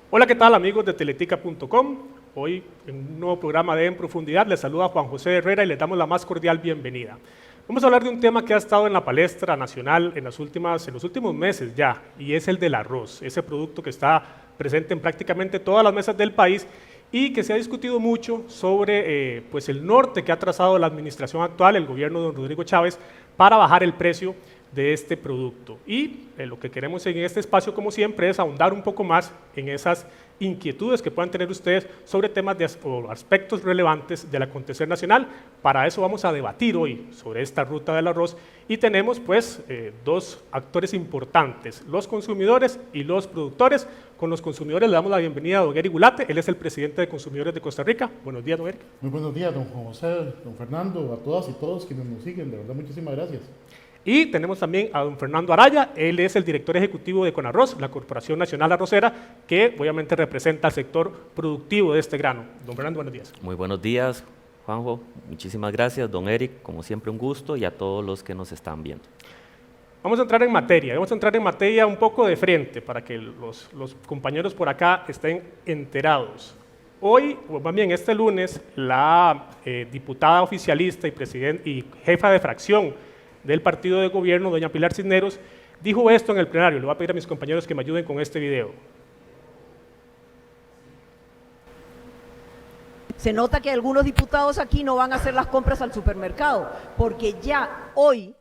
Hola, ¿qué tal amigos de teletica.com? Hoy en un nuevo programa de En Profundidad les saluda Juan José Herrera y les damos la más cordial bienvenida. Vamos a hablar de un tema que ha estado en la palestra nacional en los últimos meses ya, y es el del arroz, ese producto que está presente en prácticamente todas las mesas del país y que se ha discutido mucho sobre pues el norte que ha trazado la administración actual, el gobierno de don Rodrigo Chávez, para bajar el precio de este producto. Y lo que queremos en este espacio, como siempre, es ahondar un poco más en esas inquietudes que puedan tener ustedes sobre temas o aspectos relevantes del acontecer nacional. Para eso vamos a debatir hoy sobre esta ruta del arroz y tenemos pues dos actores importantes, los consumidores y los productores. Con los consumidores le damos la bienvenida a don Eric Gulate, él es el presidente de Consumidores de Costa Rica. Buenos días, don Eric. Muy buenos días, don Juan José, don Fernando, a todas y todos quienes nos siguen, de verdad muchísimas gracias. Y tenemos también a don Fernando Araya, él es el director ejecutivo de Conarroz, la Corporación Nacional Arrocera, que obviamente representa al sector productivo de este grano. Don Fernando, buenos días. Muy buenos días, Juanjo, muchísimas gracias, don Eric, como siempre un gusto, y a todos los que nos están viendo. Vamos a entrar en materia un poco de frente para que los compañeros por acá estén enterados. Hoy, o más bien este lunes, la diputada oficialista y jefa de fracción del partido de gobierno, doña Pilar Cisneros, dijo esto en el plenario. Le voy a pedir a mis compañeros que me ayuden con este video. Se nota que algunos diputados aquí no van a hacer las compras al supermercado, porque ya hoy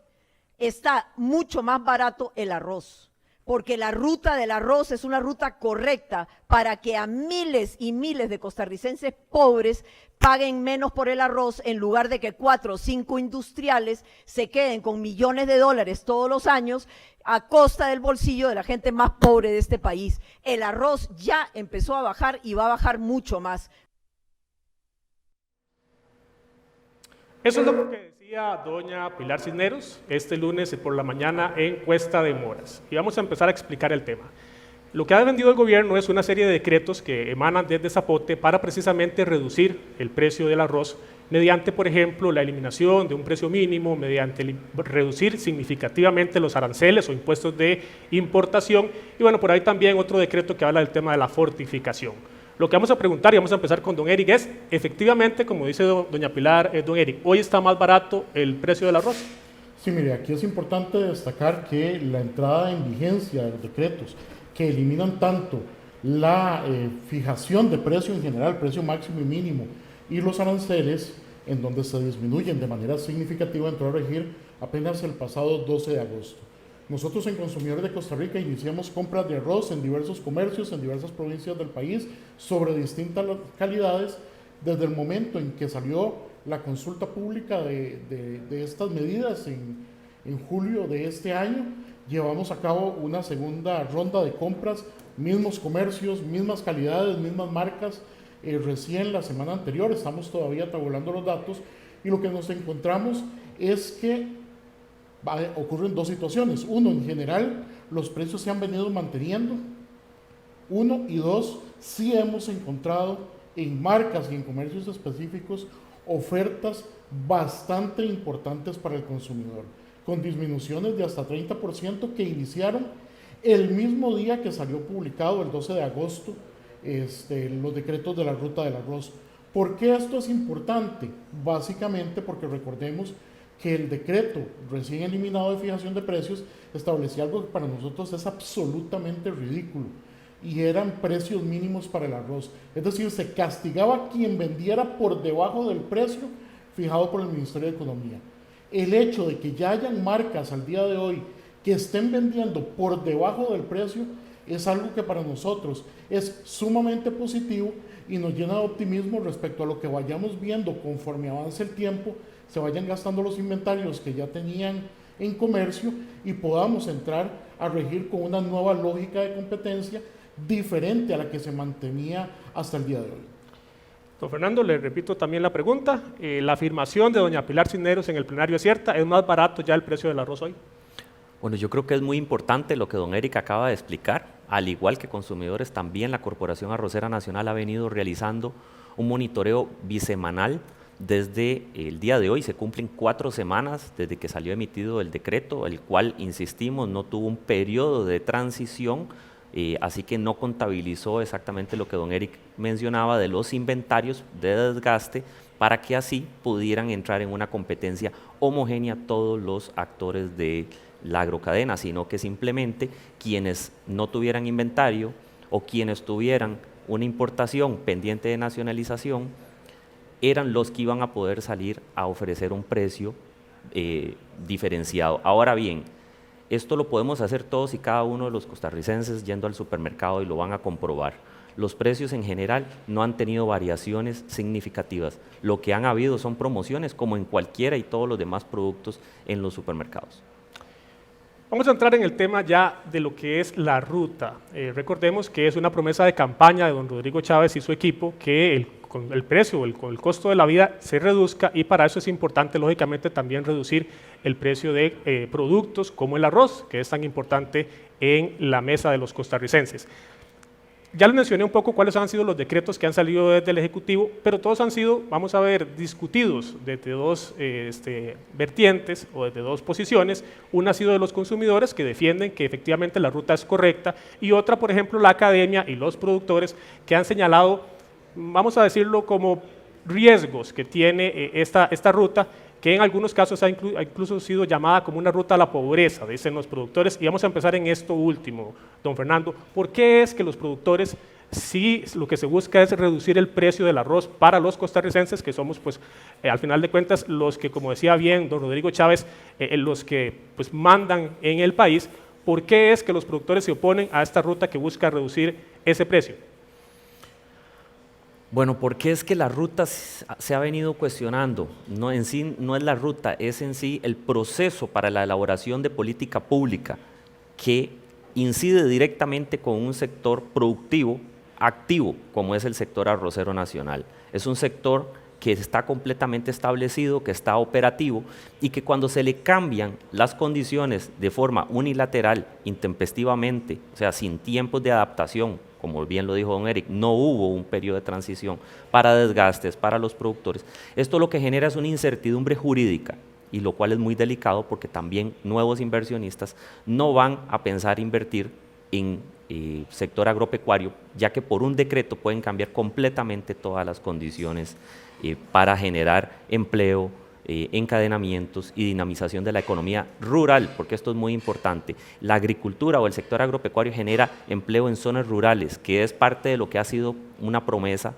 está mucho más barato el arroz, porque la ruta del arroz es una ruta correcta para que a miles y miles de costarricenses pobres paguen menos por el arroz en lugar de que 4 o 5 industriales se queden con millones de dólares todos los años a costa del bolsillo de la gente más pobre de este país. El arroz ya empezó a bajar y va a bajar mucho más. Eso es lo que decía doña Pilar Cisneros este lunes por la mañana en Cuesta de Moras. Y vamos a empezar a explicar el tema. Lo que ha vendido el gobierno es una serie de decretos que emanan desde Zapote para precisamente reducir el precio del arroz mediante, por ejemplo, la eliminación de un precio mínimo, mediante reducir significativamente los aranceles o impuestos de importación y bueno, por ahí también otro decreto que habla del tema de la fortificación. Lo que vamos a preguntar y vamos a empezar con don Eric es, efectivamente, como dice doña Pilar, don Eric, ¿hoy está más barato el precio del arroz? Sí, mire, aquí es importante destacar que la entrada en vigencia de los decretos que eliminan tanto la fijación de precio en general, precio máximo y mínimo, y los aranceles, en donde se disminuyen de manera significativa, entró a regir apenas el pasado 12 de agosto. Nosotros en Consumidores de Costa Rica iniciamos compras de arroz en diversos comercios, en diversas provincias del país, sobre distintas calidades, desde el momento en que salió la consulta pública de estas medidas en julio de este año. Llevamos a cabo una segunda ronda de compras, mismos comercios, mismas calidades, mismas marcas, recién la semana anterior, estamos todavía tabulando los datos, y lo que nos encontramos es que ocurren dos situaciones. Uno, en general, los precios se han venido manteniendo. Uno, y dos, sí hemos encontrado en marcas y en comercios específicos ofertas bastante importantes para el consumidor, con disminuciones de hasta 30% que iniciaron el mismo día que salió publicado, el 12 de agosto, los decretos de la ruta del arroz. ¿Por qué esto es importante? Básicamente porque recordemos que el decreto recién eliminado de fijación de precios establecía algo que para nosotros es absolutamente ridículo, y eran precios mínimos para el arroz. Es decir, se castigaba a quien vendiera por debajo del precio fijado por el Ministerio de Economía. El hecho de que ya hayan marcas al día de hoy que estén vendiendo por debajo del precio es algo que para nosotros es sumamente positivo y nos llena de optimismo respecto a lo que vayamos viendo conforme avance el tiempo, se vayan gastando los inventarios que ya tenían en comercio y podamos entrar a regir con una nueva lógica de competencia diferente a la que se mantenía hasta el día de hoy. Don Fernando, le repito también la pregunta. La afirmación de doña Pilar Cisneros en el plenario es cierta, ¿es más barato ya el precio del arroz hoy? Bueno, yo creo que es muy importante lo que don Eric acaba de explicar. Al igual que consumidores, también la Corporación Arrocera Nacional ha venido realizando un monitoreo bisemanal. Desde el día de hoy se cumplen 4 semanas desde que salió emitido el decreto, el cual, insistimos, no tuvo un periodo de transición así que no contabilizó exactamente lo que don Eric mencionaba de los inventarios de desgaste para que así pudieran entrar en una competencia homogénea todos los actores de la agrocadena, sino que simplemente quienes no tuvieran inventario o quienes tuvieran una importación pendiente de nacionalización eran los que iban a poder salir a ofrecer un precio diferenciado. Ahora bien, esto lo podemos hacer todos y cada uno de los costarricenses yendo al supermercado y lo van a comprobar. Los precios en general no han tenido variaciones significativas. Lo que han habido son promociones como en cualquiera y todos los demás productos en los supermercados. Vamos a entrar en el tema ya de lo que es la ruta. Recordemos que es una promesa de campaña de don Rodrigo Chávez y su equipo que el precio, el costo de la vida se reduzca, y para eso es importante, lógicamente, también reducir el precio de productos como el arroz, que es tan importante en la mesa de los costarricenses. Ya les mencioné un poco cuáles han sido los decretos que han salido desde el Ejecutivo, pero todos han sido, vamos a ver, discutidos desde dos vertientes o desde dos posiciones. Una ha sido de los consumidores, que defienden que efectivamente la ruta es correcta, y otra, por ejemplo, la academia y los productores, que han señalado, vamos a decirlo, como riesgos que tiene esta ruta, que en algunos casos ha incluso sido llamada como una ruta a la pobreza, dicen los productores. Y vamos a empezar en esto último, don Fernando. ¿Por qué es que los productores, sí, lo que se busca es reducir el precio del arroz para los costarricenses, que somos, pues, al final de cuentas, los que, como decía bien don Rodrigo Chávez, los que pues mandan en el país? ¿Por qué es que los productores se oponen a esta ruta que busca reducir ese precio? Bueno, porque es que la ruta se ha venido cuestionando. No, en sí no es la ruta, es en sí el proceso para la elaboración de política pública que incide directamente con un sector productivo activo, como es el sector arrocero nacional. Es un sector que está completamente establecido, que está operativo, y que cuando se le cambian las condiciones de forma unilateral, intempestivamente, o sea, sin tiempos de adaptación, como bien lo dijo don Eric, no hubo un periodo de transición para desgastes, para los productores. Esto lo que genera es una incertidumbre jurídica, y lo cual es muy delicado porque también nuevos inversionistas no van a pensar invertir en sector agropecuario, ya que por un decreto pueden cambiar completamente todas las condiciones para generar empleo, encadenamientos y dinamización de la economía rural, porque esto es muy importante. La agricultura o el sector agropecuario genera empleo en zonas rurales, que es parte de lo que ha sido una promesa,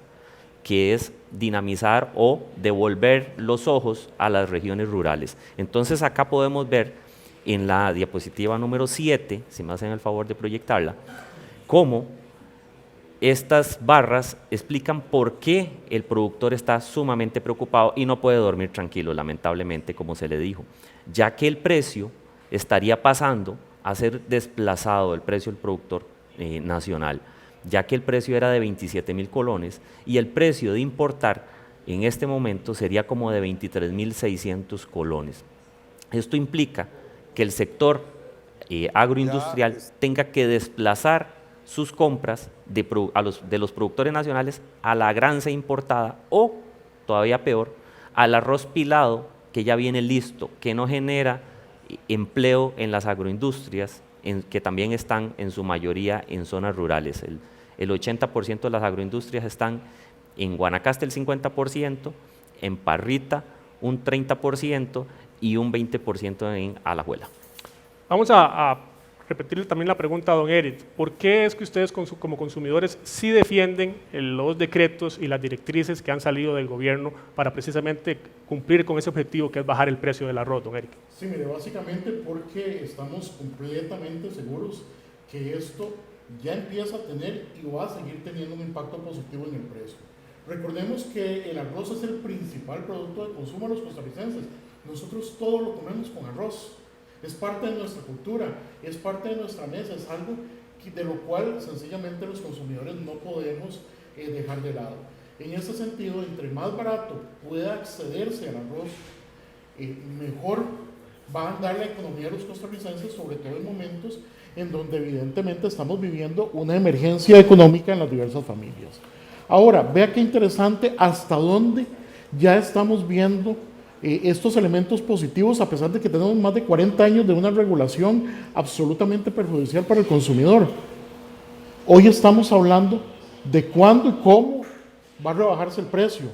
que es dinamizar o devolver los ojos a las regiones rurales. Entonces acá podemos ver en la diapositiva número 7, si me hacen el favor de proyectarla, cómo estas barras explican por qué el productor está sumamente preocupado y no puede dormir tranquilo, lamentablemente, como se le dijo, ya que el precio estaría pasando a ser desplazado del precio del productor nacional, ya que el precio era de 27.000 colones y el precio de importar en este momento sería como de 23.600 colones. Esto implica que el sector agroindustrial tenga que desplazar sus compras de los productores nacionales a la granza importada, o todavía peor, al arroz pilado que ya viene listo, que no genera empleo en las agroindustrias, que también están en su mayoría en zonas rurales. El 80% de las agroindustrias están en Guanacaste, el 50%, en Parrita un 30% y un 20% en Alajuela. Vamos a repetirle también la pregunta a don Eric. ¿Por qué es que ustedes como consumidores sí defienden los decretos y las directrices que han salido del gobierno para precisamente cumplir con ese objetivo que es bajar el precio del arroz, don Eric? Sí, mire, básicamente porque estamos completamente seguros que esto ya empieza a tener y va a seguir teniendo un impacto positivo en el precio. Recordemos que el arroz es el principal producto de consumo de los costarricenses. Nosotros todo lo comemos con arroz. Es parte de nuestra cultura, es parte de nuestra mesa, es algo de lo cual sencillamente los consumidores no podemos dejar de lado. En ese sentido, entre más barato pueda accederse al arroz, mejor va a andar la economía de los costarricenses, sobre todo en momentos en donde evidentemente estamos viviendo una emergencia económica en las diversas familias. Ahora, vea qué interesante hasta dónde ya estamos viendo estos elementos positivos, a pesar de que tenemos más de 40 años de una regulación absolutamente perjudicial para el consumidor. Hoy estamos hablando de cuándo y cómo va a rebajarse el precio.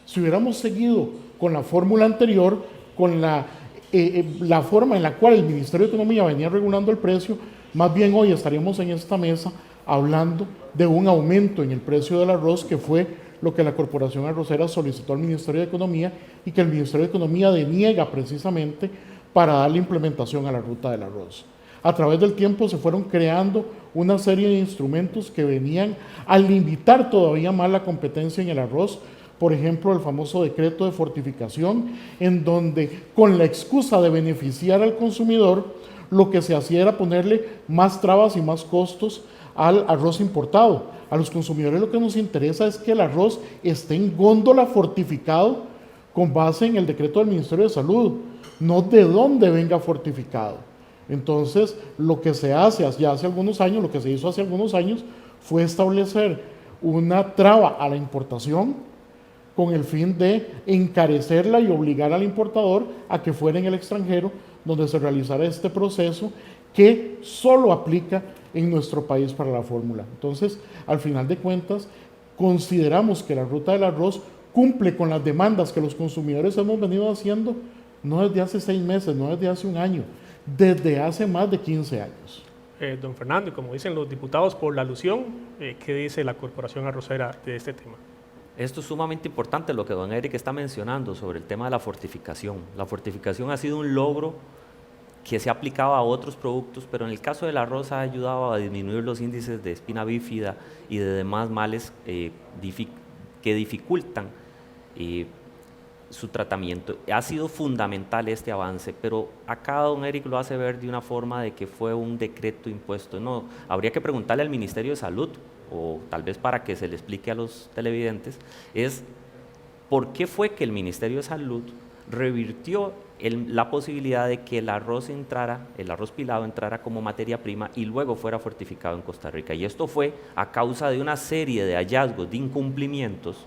Si hubiéramos seguido con la fórmula anterior, con la forma en la cual el Ministerio de Economía venía regulando el precio, más bien hoy estaríamos en esta mesa hablando de un aumento en el precio del arroz, que fue lo que la Corporación Arrocera solicitó al Ministerio de Economía y que el Ministerio de Economía deniega precisamente para darle implementación a la ruta del arroz. A través del tiempo se fueron creando una serie de instrumentos que venían a limitar todavía más la competencia en el arroz. Por ejemplo, el famoso decreto de fortificación, en donde con la excusa de beneficiar al consumidor, lo que se hacía era ponerle más trabas y más costos al arroz importado. A los consumidores lo que nos interesa es que el arroz esté en góndola fortificado con base en el decreto del Ministerio de Salud, no de dónde venga fortificado. Entonces, lo que se hace ya hace algunos años, lo que se hizo hace algunos años, fue establecer una traba a la importación con el fin de encarecerla y obligar al importador a que fuera en el extranjero donde se realizara este proceso que solo aplica en nuestro país para la fórmula. Entonces, al final de cuentas, consideramos que la ruta del arroz cumple con las demandas que los consumidores hemos venido haciendo, no desde hace 6 meses, no desde hace un año, desde hace más de 15 años. Don Fernando, y como dicen los diputados por la alusión, ¿qué dice la Corporación Arrocera de este tema? Esto es sumamente importante lo que don Eric está mencionando sobre el tema de la fortificación. La fortificación ha sido un logro que se ha aplicado a otros productos, pero en el caso del arroz ha ayudado a disminuir los índices de espina bífida y de demás males que dificultan su tratamiento. Ha sido fundamental este avance, pero acá don Eric lo hace ver de una forma de que fue un decreto impuesto. No, habría que preguntarle al Ministerio de Salud, o tal vez para que se le explique a los televidentes, es por qué fue que el Ministerio de Salud revirtió la posibilidad de que el arroz pilado entrara como materia prima y luego fuera fortificado en Costa Rica. Y esto fue a causa de una serie de hallazgos, de incumplimientos,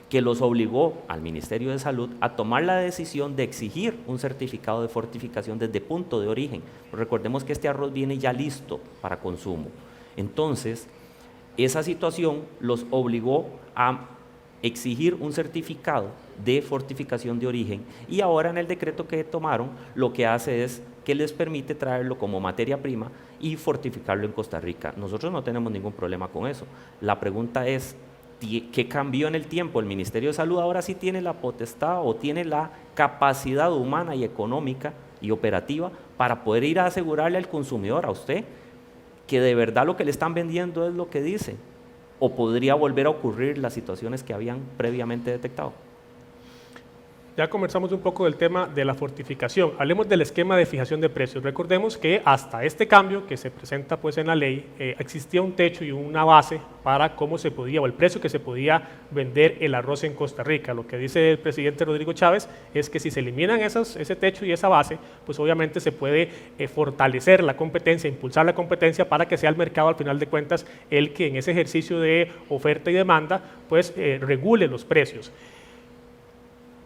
que los obligó al Ministerio de Salud a tomar la decisión de exigir un certificado de fortificación desde punto de origen. Recordemos que este arroz viene ya listo para consumo. Entonces, esa situación los obligó a exigir un certificado de fortificación de origen, y ahora en el decreto que tomaron lo que hace es que les permite traerlo como materia prima y fortificarlo en Costa Rica. Nosotros no tenemos ningún problema con eso. La pregunta es, ¿qué cambió en el tiempo? El Ministerio de Salud ahora sí tiene la potestad o tiene la capacidad humana y económica y operativa para poder ir a asegurarle al consumidor, a usted, que de verdad lo que le están vendiendo es lo que dice, o podría volver a ocurrir las situaciones que habían previamente detectado. Ya conversamos un poco del tema de la fortificación. Hablemos del esquema de fijación de precios. Recordemos que hasta este cambio que se presenta pues en la ley, existía un techo y una base para cómo se podía, o el precio que se podía vender el arroz en Costa Rica. Lo que dice el presidente Rodrigo Chávez es que si se eliminan ese techo y esa base, pues obviamente se puede fortalecer la competencia, impulsar la competencia para que sea el mercado al final de cuentas el que en ese ejercicio de oferta y demanda pues regule los precios.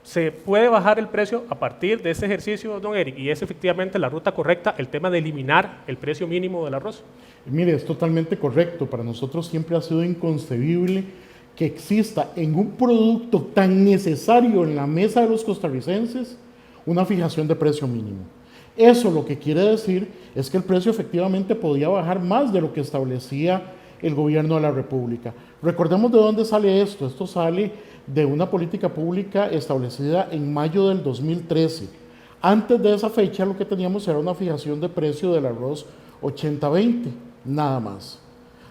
¿Se puede bajar el precio a partir de este ejercicio, don Eric? Y es efectivamente la ruta correcta, el tema de eliminar el precio mínimo del arroz. Mire, es totalmente correcto. Para nosotros siempre ha sido inconcebible que exista en un producto tan necesario en la mesa de los costarricenses una fijación de precio mínimo. Eso lo que quiere decir es que el precio efectivamente podía bajar más de lo que establecía el gobierno de la República. Recordemos de dónde sale esto. Esto sale de una política pública establecida en mayo del 2013. Antes de esa fecha lo que teníamos era una fijación de precio del arroz 80-20, nada más.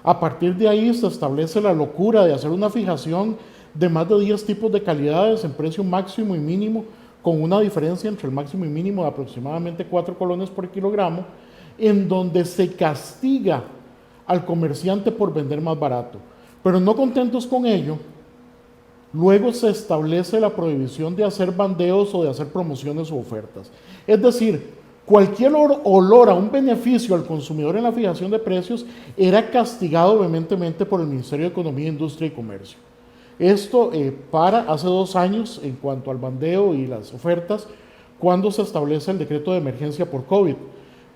A partir de ahí se establece la locura de hacer una fijación de más de 10 tipos de calidades en precio máximo y mínimo, con una diferencia entre el máximo y mínimo de aproximadamente 4 colones por kilogramo, en donde se castiga al comerciante por vender más barato. Pero no contentos con ello, luego se establece la prohibición de hacer bandeos o de hacer promociones o ofertas. Es decir, cualquier olor a un beneficio al consumidor en la fijación de precios era castigado vehementemente por el Ministerio de Economía, Industria y Comercio. Esto para hace 2 años en cuanto al bandeo y las ofertas, cuando se establece el decreto de emergencia por COVID.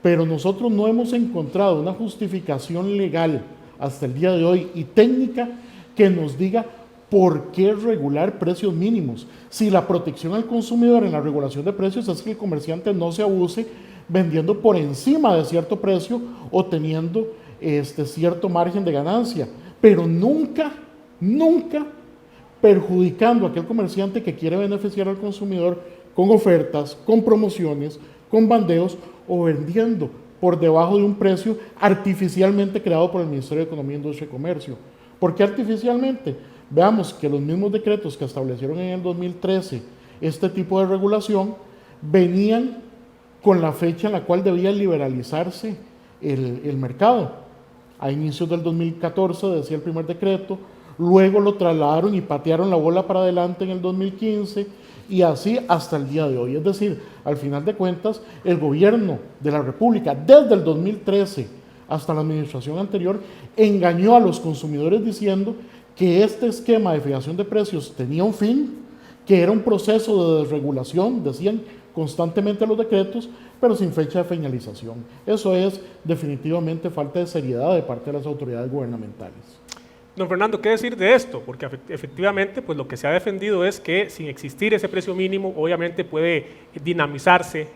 Pero nosotros no hemos encontrado una justificación legal hasta el día de hoy y técnica que nos diga por qué regular precios mínimos. Si la protección al consumidor en la regulación de precios es que el comerciante no se abuse vendiendo por encima de cierto precio o teniendo cierto margen de ganancia, pero nunca perjudicando a aquel comerciante que quiere beneficiar al consumidor con ofertas, con promociones, con bandeos o vendiendo por debajo de un precio artificialmente creado por el Ministerio de Economía, Industria y Comercio. ¿Por qué artificialmente? Veamos que los mismos decretos que establecieron en el 2013 este tipo de regulación venían con la fecha en la cual debía liberalizarse el mercado. A inicios del 2014 decía el primer decreto, luego lo trasladaron y patearon la bola para adelante en el 2015 y así hasta el día de hoy. Es decir, al final de cuentas, el gobierno de la República, desde el 2013 hasta la administración anterior, engañó a los consumidores diciendo que este esquema de fijación de precios tenía un fin, que era un proceso de desregulación, decían constantemente los decretos, pero sin fecha de finalización. Eso es definitivamente falta de seriedad de parte de las autoridades gubernamentales. Don Fernando, ¿qué decir de esto? Porque efectivamente pues lo que se ha defendido es que sin existir ese precio mínimo, obviamente puede dinamizarse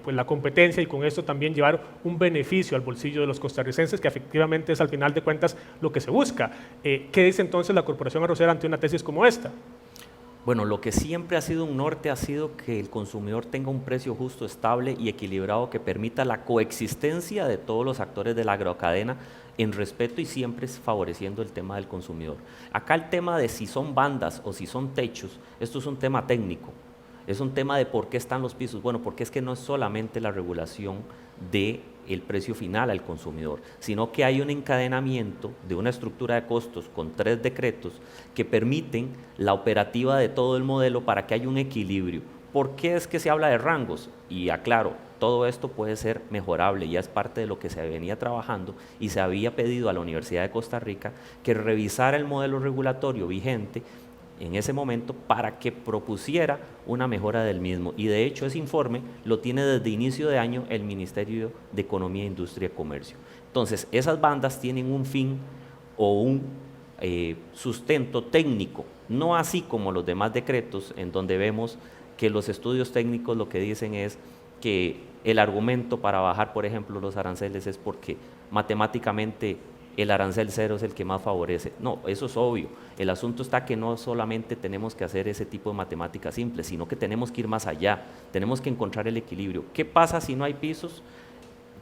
pues la competencia y con esto también llevar un beneficio al bolsillo de los costarricenses, que efectivamente es al final de cuentas lo que se busca. ¿Qué dice entonces la Corporación Arrocera ante una tesis como esta? Bueno, lo que siempre ha sido un norte ha sido que el consumidor tenga un precio justo, estable y equilibrado que permita la coexistencia de todos los actores de la agrocadena en respeto y siempre favoreciendo el tema del consumidor. Acá el tema de si son bandas o si son techos, esto es un tema técnico, es un tema de por qué están los pisos. Bueno, porque es que no es solamente la regulación del precio final al consumidor, sino que hay un encadenamiento de una estructura de costos con 3 decretos que permiten la operativa de todo el modelo para que haya un equilibrio. ¿Por qué es que se habla de rangos? Y aclaro, todo esto puede ser mejorable, ya es parte de lo que se venía trabajando y se había pedido a la Universidad de Costa Rica que revisara el modelo regulatorio vigente en ese momento para que propusiera una mejora del mismo. Y de hecho ese informe lo tiene desde inicio de año el Ministerio de Economía, Industria y Comercio. Entonces, esas bandas tienen un fin o un sustento técnico, no así como los demás decretos en donde vemos que los estudios técnicos lo que dicen es que el argumento para bajar, por ejemplo, los aranceles es porque matemáticamente el arancel cero es el que más favorece. No, eso es obvio. El asunto está que no solamente tenemos que hacer ese tipo de matemáticas simples, sino que tenemos que ir más allá, tenemos que encontrar el equilibrio. ¿Qué pasa si no hay pisos?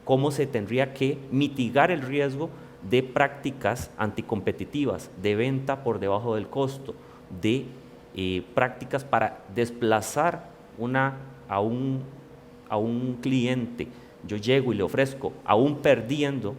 ¿Cómo se tendría que mitigar el riesgo de prácticas anticompetitivas, de venta por debajo del costo, de prácticas para desplazar a un cliente? Yo llego y le ofrezco, aún perdiendo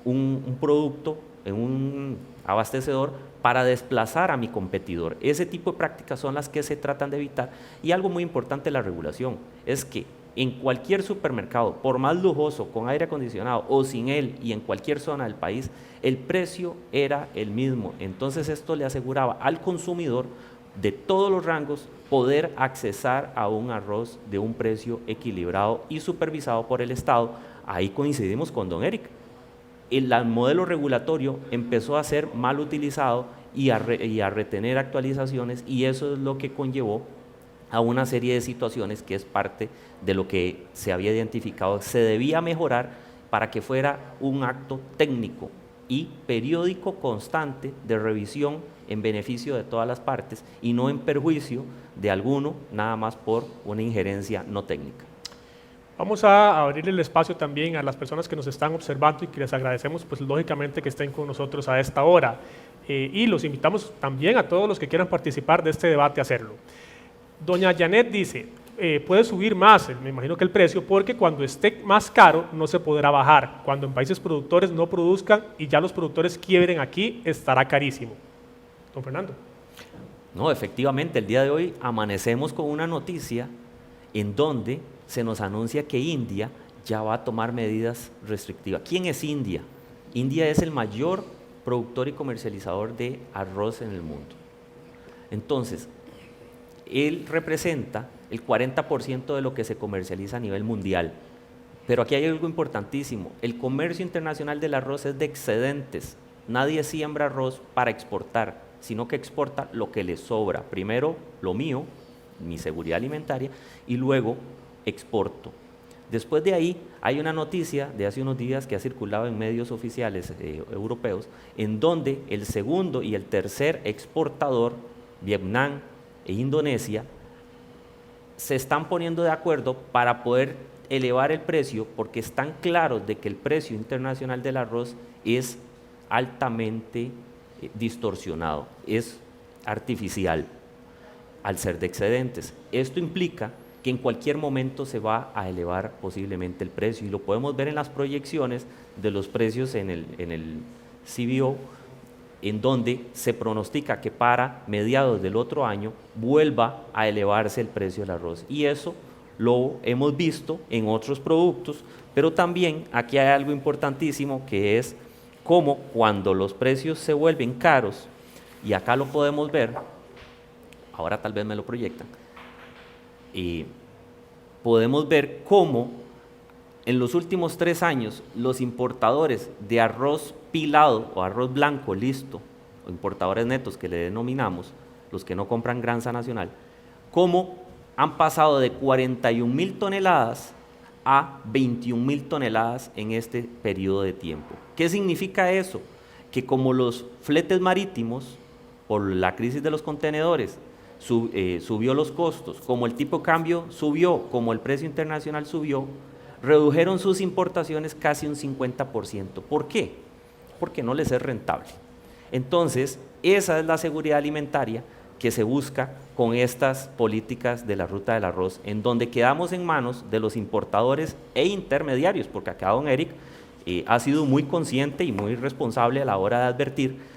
un producto en un abastecedor, para desplazar a mi competidor. Ese tipo de prácticas son las que se tratan de evitar. Y algo muy importante de la regulación es que en cualquier supermercado, por más lujoso, con aire acondicionado o sin él, y en cualquier zona del país, el precio era el mismo. Entonces esto le aseguraba al consumidor de todos los rangos poder accesar a un arroz de un precio equilibrado y supervisado por el Estado. Ahí coincidimos con don Eric. El modelo regulatorio empezó a ser mal utilizado y a retener actualizaciones, y eso es lo que conllevó a una serie de situaciones que es parte de lo que se había identificado. Se debía mejorar para que fuera un acto técnico y periódico constante de revisión en beneficio de todas las partes y no en perjuicio de alguno, nada más por una injerencia no técnica. Vamos a abrir el espacio también a las personas que nos están observando y que les agradecemos, pues lógicamente, que estén con nosotros a esta hora. Y los invitamos también a todos los que quieran participar de este debate a hacerlo. Doña Janet dice, puede subir más, me imagino que el precio, porque cuando esté más caro no se podrá bajar. Cuando en países productores no produzcan y ya los productores quiebren aquí, estará carísimo. Don Fernando. No, efectivamente, el día de hoy amanecemos con una noticia en donde se nos anuncia que India ya va a tomar medidas restrictivas. ¿Quién es India? India es el mayor productor y comercializador de arroz en el mundo. Entonces, él representa el 40% de lo que se comercializa a nivel mundial. Pero aquí hay algo importantísimo: el comercio internacional del arroz es de excedentes, Nadie siembra arroz para exportar, sino que exporta lo que le sobra. Primero lo mío, mi seguridad alimentaria, y luego exporto. Después de ahí hay una noticia de hace unos días que ha circulado en medios oficiales europeos, en donde el segundo y el tercer exportador, Vietnam e Indonesia, se están poniendo de acuerdo para poder elevar el precio, porque están claros de que el precio internacional del arroz es altamente distorsionado, es artificial al ser de excedentes. Esto implica que en cualquier momento se va a elevar posiblemente el precio, y lo podemos ver en las proyecciones de los precios en el CBO, en donde se pronostica que para mediados del otro año vuelva a elevarse el precio del arroz, y eso lo hemos visto en otros productos, pero también aquí hay algo importantísimo, que es cómo cuando los precios se vuelven caros, y acá lo podemos ver, ahora tal vez me lo proyectan, y podemos ver cómo en los últimos 3 años los importadores de arroz pilado o arroz blanco listo, o importadores netos que le denominamos, los que no compran granza nacional, cómo han pasado de 41.000 toneladas a 21.000 toneladas en este periodo de tiempo. ¿Qué significa eso? Que como los fletes marítimos, por la crisis de los contenedores, subió los costos, como el tipo de cambio subió, como el precio internacional subió, redujeron sus importaciones casi un 50%. ¿Por qué? Porque no les es rentable. Entonces, esa es la seguridad alimentaria que se busca con estas políticas de la ruta del arroz, en donde quedamos en manos de los importadores e intermediarios, porque acá don Eric ha sido muy consciente y muy responsable a la hora de advertir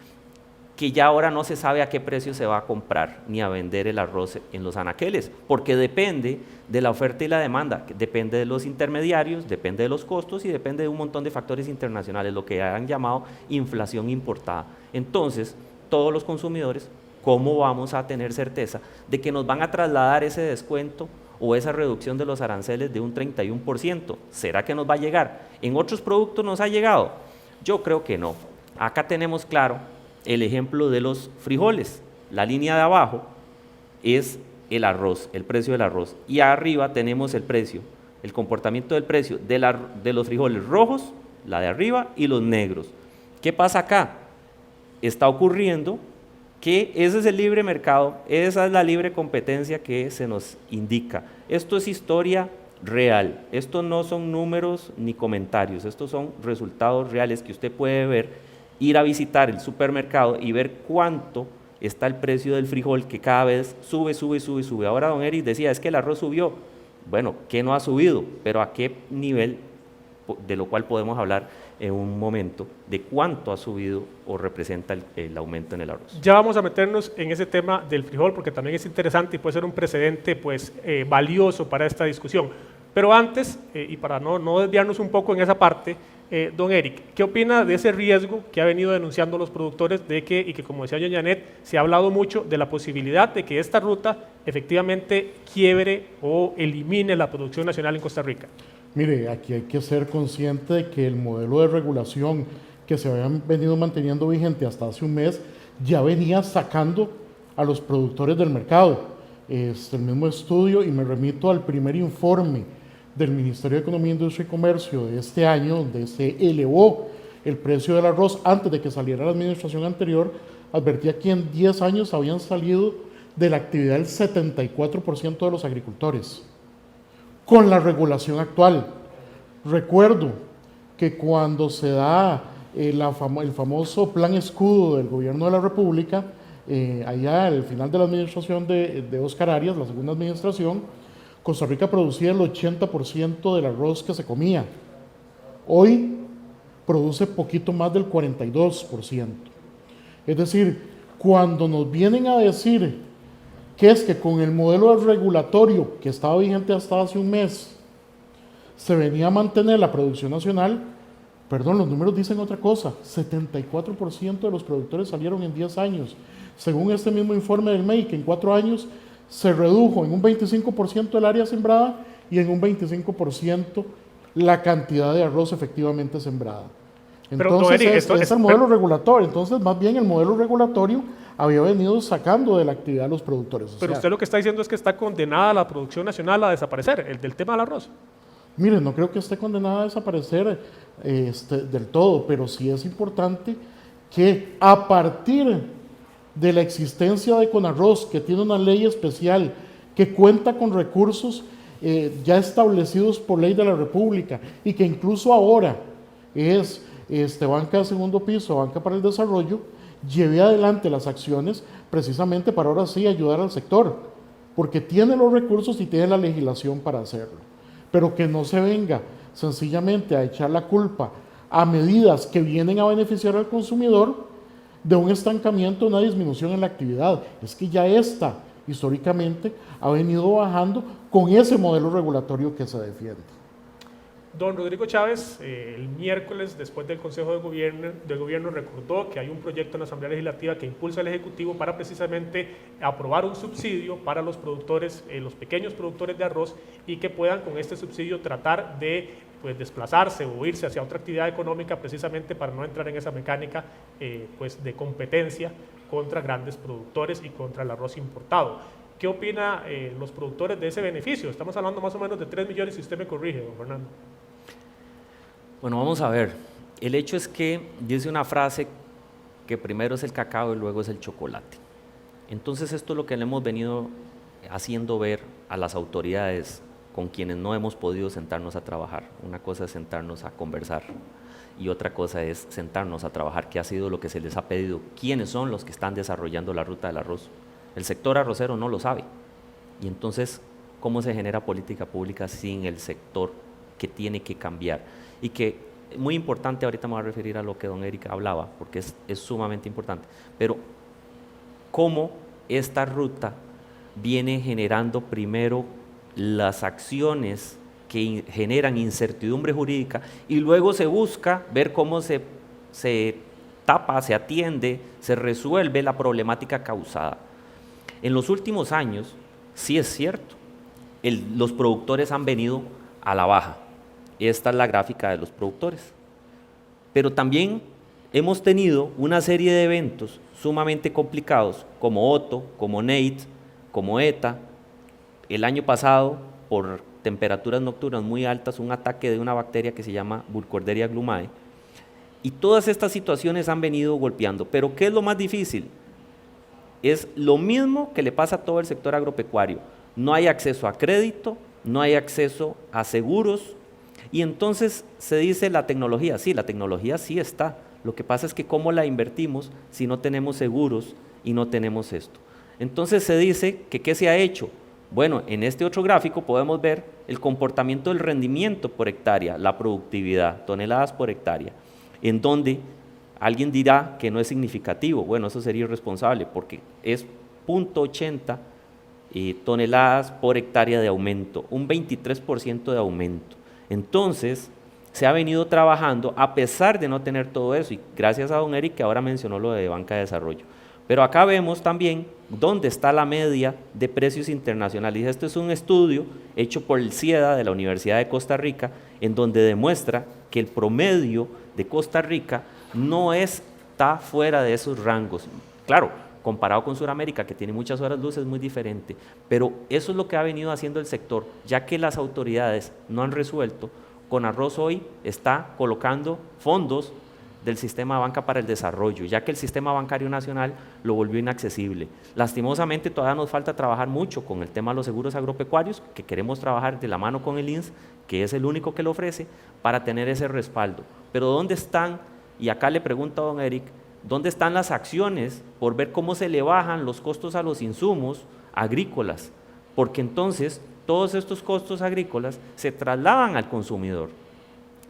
que ya ahora no se sabe a qué precio se va a comprar ni a vender el arroz en los anaqueles, porque depende de la oferta y la demanda, depende de los intermediarios, depende de los costos y depende de un montón de factores internacionales, lo que han llamado inflación importada. Entonces, todos los consumidores, ¿cómo vamos a tener certeza de que nos van a trasladar ese descuento o esa reducción de los aranceles de un 31%? ¿Será que nos va a llegar? ¿En otros productos nos ha llegado? Yo creo que no. Acá tenemos claro el ejemplo de los frijoles. La línea de abajo es el arroz, el precio del arroz, y arriba tenemos el precio, el comportamiento del precio de los frijoles rojos, la de arriba, y los negros. ¿Qué pasa acá? Está ocurriendo que ese es el libre mercado, esa es la libre competencia que se nos indica. Esto es historia real, esto no son números ni comentarios, estos son resultados reales que usted puede ver, ir a visitar el supermercado y ver cuánto está el precio del frijol, que cada vez sube. Ahora don Eric decía, es que el arroz subió. Bueno, ¿qué no ha subido? Pero ¿a qué nivel? De lo cual podemos hablar en un momento, de cuánto ha subido o representa el aumento en el arroz. Ya vamos a meternos en ese tema del frijol, porque también es interesante y puede ser un precedente pues, valioso para esta discusión. Pero antes, y para no desviarnos un poco en esa parte, don Eric, ¿qué opina de ese riesgo que ha venido denunciando los productores de que, y que como decía doña Janet, se ha hablado mucho de la posibilidad de que esta ruta efectivamente quiebre o elimine la producción nacional en Costa Rica? Mire, aquí hay que ser consciente de que el modelo de regulación que se había venido manteniendo vigente hasta hace un mes ya venía sacando a los productores del mercado. El mismo estudio, y me remito al primer informe del Ministerio de Economía, Industria y Comercio de este año, donde se elevó el precio del arroz antes de que saliera la administración anterior, advertía que en 10 años habían salido de la actividad el 74% de los agricultores. Con la regulación actual, recuerdo que cuando se da el famoso plan escudo del gobierno de la República, allá al final de la administración de Oscar Arias, la segunda administración, Costa Rica producía el 80% del arroz que se comía. Hoy produce poquito más del 42%. Es decir, cuando nos vienen a decir que es que con el modelo regulatorio que estaba vigente hasta hace un mes se venía a mantener la producción nacional, perdón, los números dicen otra cosa. 74% de los productores salieron en 10 años. Según este mismo informe del MEI, que en 4 años se redujo en un 25% el área sembrada y en un 25% la cantidad de arroz efectivamente sembrada. Pero, don Entonces Eric, es el modelo regulatorio. Entonces, más bien el modelo regulatorio había venido sacando de la actividad a los productores. O pero sea, usted lo que está diciendo es que está condenada la producción nacional a desaparecer, el del tema del arroz. mire, no creo que esté condenada a desaparecer del todo, pero sí es importante que a partir de la existencia de Conarroz, que tiene una ley especial, que cuenta con recursos ya establecidos por ley de la República y que incluso ahora es banca de segundo piso, banca para el desarrollo, lleve adelante las acciones precisamente para ahora sí ayudar al sector, porque tiene los recursos y tiene la legislación para hacerlo. Pero que no se venga sencillamente a echar la culpa a medidas que vienen a beneficiar al consumidor de un estancamiento, una disminución en la actividad. Es que ya esta, históricamente, ha venido bajando con ese modelo regulatorio que se defiende. Don Rodrigo Chávez, el miércoles, después del Consejo de Gobierno, recordó que hay un proyecto en la Asamblea Legislativa que impulsa el Ejecutivo para precisamente aprobar un subsidio para los productores, los pequeños productores de arroz, y que puedan con este subsidio tratar de desplazarse o irse hacia otra actividad económica, precisamente para no entrar en esa mecánica de competencia contra grandes productores y contra el arroz importado. ¿Qué opina los productores de ese beneficio? Estamos hablando más o menos de 3 millones, si usted me corrige, don Fernando. Bueno, vamos a ver. El hecho es que dice una frase que primero es el cacao y luego es el chocolate. Entonces esto es lo que le hemos venido haciendo ver a las autoridades con quienes no hemos podido sentarnos a trabajar. Una cosa es sentarnos a conversar y otra cosa es sentarnos a trabajar, que ha sido lo que se les ha pedido. ¿Quiénes son los que están desarrollando la ruta del arroz? El sector arrocero no lo sabe. Y entonces, ¿cómo se genera política pública sin el sector que tiene que cambiar? Y que, muy importante, ahorita me voy a referir a lo que don Eric hablaba, porque es sumamente importante, pero cómo esta ruta viene generando primero las acciones que generan incertidumbre jurídica y luego se busca ver cómo se tapa, se atiende, se resuelve la problemática causada. En los últimos años, sí es cierto, los productores han venido a la baja. Esta es la gráfica de los productores. Pero también hemos tenido una serie de eventos sumamente complicados, como Otto, como Nate, como ETA. El año pasado, por temperaturas nocturnas muy altas, un ataque de una bacteria que se llama Burkholderia glumae. Y todas estas situaciones han venido golpeando. Pero ¿qué es lo más difícil? Es lo mismo que le pasa a todo el sector agropecuario. No hay acceso a crédito, no hay acceso a seguros, y entonces se dice la tecnología. Sí, la tecnología sí está. Lo que pasa es que cómo la invertimos si no tenemos seguros y no tenemos esto. Entonces se dice que ¿qué se ha hecho? Bueno, en este otro gráfico podemos ver el comportamiento del rendimiento por hectárea, la productividad, toneladas por hectárea, en donde alguien dirá que no es significativo. Bueno, eso sería irresponsable porque es 0.80 toneladas por hectárea de aumento, un 23% de aumento. Entonces, se ha venido trabajando a pesar de no tener todo eso, y gracias a don Eric que ahora mencionó lo de banca de desarrollo. Pero acá vemos también dónde está la media de precios internacionales. Este es un estudio hecho por el CIEDA de la Universidad de Costa Rica, en donde demuestra que el promedio de Costa Rica no está fuera de esos rangos. Claro, comparado con Sudamérica, que tiene muchas horas luz, es muy diferente, pero eso es lo que ha venido haciendo el sector, ya que las autoridades no han resuelto. Conarroz hoy está colocando fondos del sistema banca para el desarrollo, ya que el sistema bancario nacional lo volvió inaccesible. Lastimosamente todavía nos falta trabajar mucho con el tema de los seguros agropecuarios, que queremos trabajar de la mano con el INS, que es el único que lo ofrece, para tener ese respaldo. Pero ¿dónde están? Y acá le pregunto a don Eric, ¿dónde están las acciones por ver cómo se le bajan los costos a los insumos agrícolas? Porque entonces todos estos costos agrícolas se trasladan al consumidor.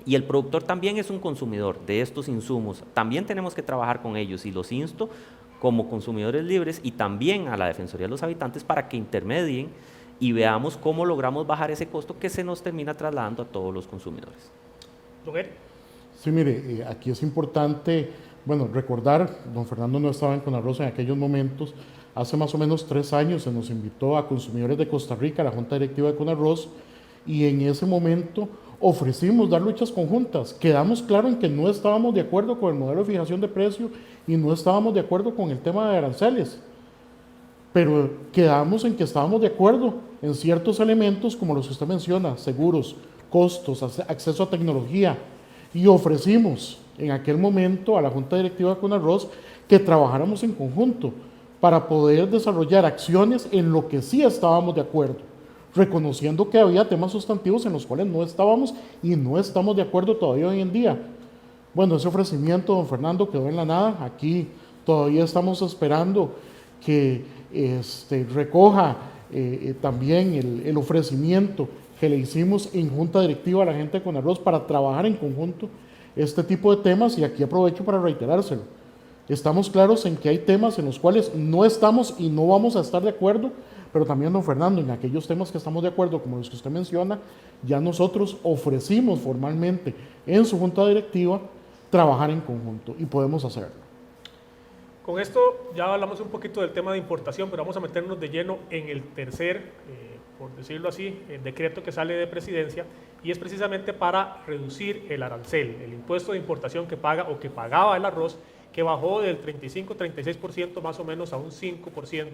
Y el productor también es un consumidor de estos insumos. También tenemos que trabajar con ellos y los insto como consumidores libres y también a la Defensoría de los Habitantes para que intermedien y veamos cómo logramos bajar ese costo que se nos termina trasladando a todos los consumidores. Sí, mire, aquí es importante, bueno, recordar, don Fernando no estaba en Conarroz en aquellos momentos. Hace más o menos 3 años se nos invitó a consumidores de Costa Rica, a la Junta Directiva de Conarroz, y en ese momento ofrecimos dar luchas conjuntas, quedamos claro en que no estábamos de acuerdo con el modelo de fijación de precio y no estábamos de acuerdo con el tema de aranceles, pero quedamos en que estábamos de acuerdo en ciertos elementos como los que usted menciona, seguros, costos, acceso a tecnología, y ofrecimos en aquel momento a la Junta Directiva de Conarros que trabajáramos en conjunto para poder desarrollar acciones en lo que sí estábamos de acuerdo, reconociendo que había temas sustantivos en los cuales no estábamos y no estamos de acuerdo todavía hoy en día. Bueno, ese ofrecimiento, don Fernando, quedó en la nada. Aquí todavía estamos esperando que recoja también el ofrecimiento que le hicimos en Junta Directiva a la gente de Conarros para trabajar en conjunto este tipo de temas, y aquí aprovecho para reiterárselo. Estamos claros en que hay temas en los cuales no estamos y no vamos a estar de acuerdo, pero también, don Fernando, en aquellos temas que estamos de acuerdo, como los que usted menciona, ya nosotros ofrecimos formalmente en su Junta Directiva trabajar en conjunto y podemos hacerlo. Con esto ya hablamos un poquito del tema de importación, pero vamos a meternos de lleno en el tercer, por decirlo así, el decreto que sale de Presidencia, y es precisamente para reducir el arancel, el impuesto de importación que paga o que pagaba el arroz, que bajó del 35-36% más o menos a un 5%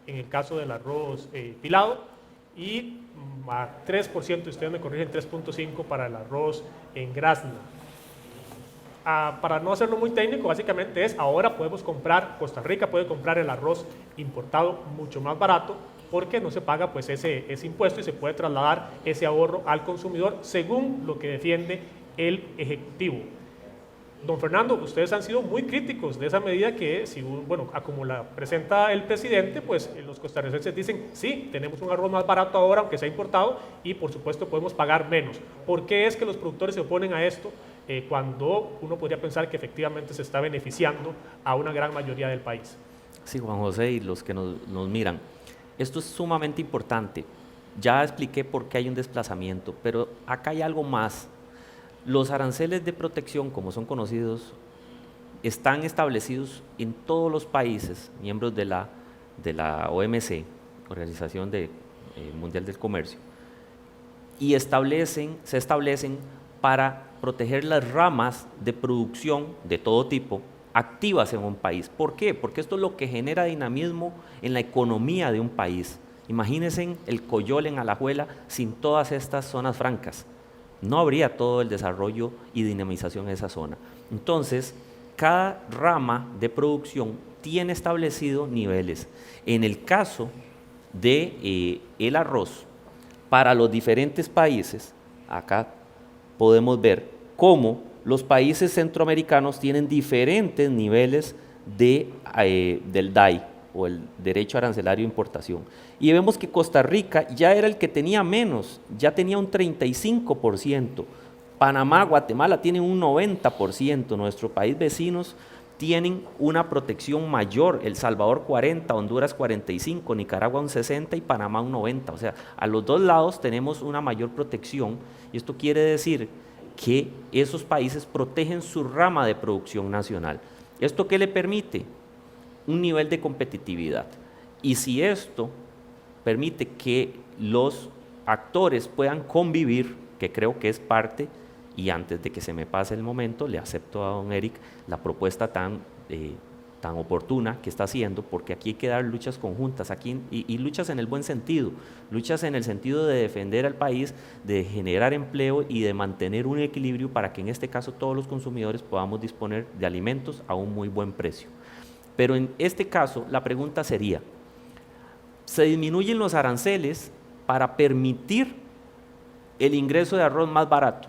en el caso del arroz pilado, y a 3%, ustedes me corrigen, 3.5% para el arroz en grazna. Para no hacerlo muy técnico, básicamente es, ahora podemos comprar, Costa Rica puede comprar el arroz importado mucho más barato, porque no se paga pues ese impuesto y se puede trasladar ese ahorro al consumidor según lo que defiende el Ejecutivo. Don Fernando, ustedes han sido muy críticos de esa medida que, como la presenta el presidente, pues los costarricenses dicen, sí, tenemos un arroz más barato ahora, aunque sea importado, y por supuesto podemos pagar menos. ¿Por qué es que los productores se oponen a esto cuando uno podría pensar que efectivamente se está beneficiando a una gran mayoría del país? Sí, Juan José, y los que nos miran, esto es sumamente importante. Ya expliqué por qué hay un desplazamiento, pero acá hay algo más. Los aranceles de protección, como son conocidos, están establecidos en todos los países miembros de la OMC, Organización Mundial del Comercio, y se establecen para proteger las ramas de producción de todo tipo activas en un país. ¿Por qué? Porque esto es lo que genera dinamismo en la economía de un país. Imagínense el Coyol en Alajuela sin todas estas zonas francas. No habría todo el desarrollo y dinamización en esa zona. Entonces, cada rama de producción tiene establecido niveles. En el caso de el arroz, para los diferentes países, acá podemos ver cómo los países centroamericanos tienen diferentes niveles del DAI, o el Derecho Arancelario de Importación. Y vemos que Costa Rica ya era el que tenía menos, ya tenía un 35%. Panamá, Guatemala tienen un 90%, nuestro país vecinos tienen una protección mayor, El Salvador 40%, Honduras 45%, Nicaragua un 60% y Panamá un 90%. O sea, a los dos lados tenemos una mayor protección, y esto quiere decir que esos países protegen su rama de producción nacional. ¿Esto qué le permite? Un nivel de competitividad. Y si esto permite que los actores puedan convivir, que creo que es parte, y antes de que se me pase el momento, le acepto a don Eric la propuesta tan oportuna que está haciendo, porque aquí hay que dar luchas conjuntas, y luchas en el buen sentido, luchas en el sentido de defender al país, de generar empleo y de mantener un equilibrio para que en este caso todos los consumidores podamos disponer de alimentos a un muy buen precio. Pero en este caso la pregunta sería, se disminuyen los aranceles para permitir el ingreso de arroz más barato,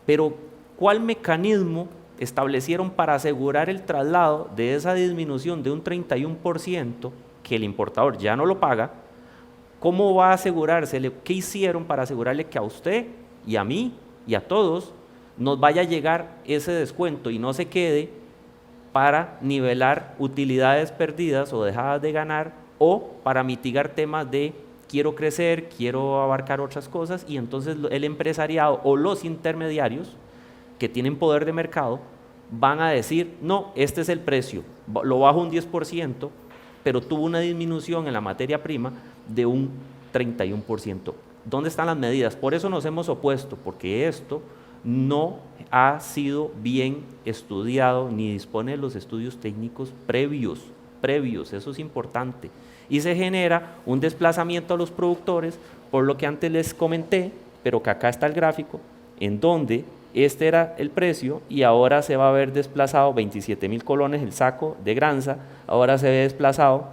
pero ¿cuál mecanismo establecieron para asegurar el traslado de esa disminución de un 31% que el importador ya no lo paga? ¿Cómo va a asegurársele? ¿Qué hicieron para asegurarle que a usted y a mí y a todos nos vaya a llegar ese descuento y no se quede para nivelar utilidades perdidas o dejadas de ganar, o para mitigar temas de quiero crecer, quiero abarcar otras cosas, y entonces el empresariado o los intermediarios que tienen poder de mercado van a decir, no, este es el precio, lo bajo un 10%, pero tuvo una disminución en la materia prima de un 31%. ¿Dónde están las medidas? Por eso nos hemos opuesto, porque esto no ha sido bien estudiado ni dispone de los estudios técnicos previos, eso es importante. Y se genera un desplazamiento a los productores, por lo que antes les comenté, pero que acá está el gráfico, en donde este era el precio y ahora se va a ver desplazado 27.000 colones el saco de granza, ahora se ve desplazado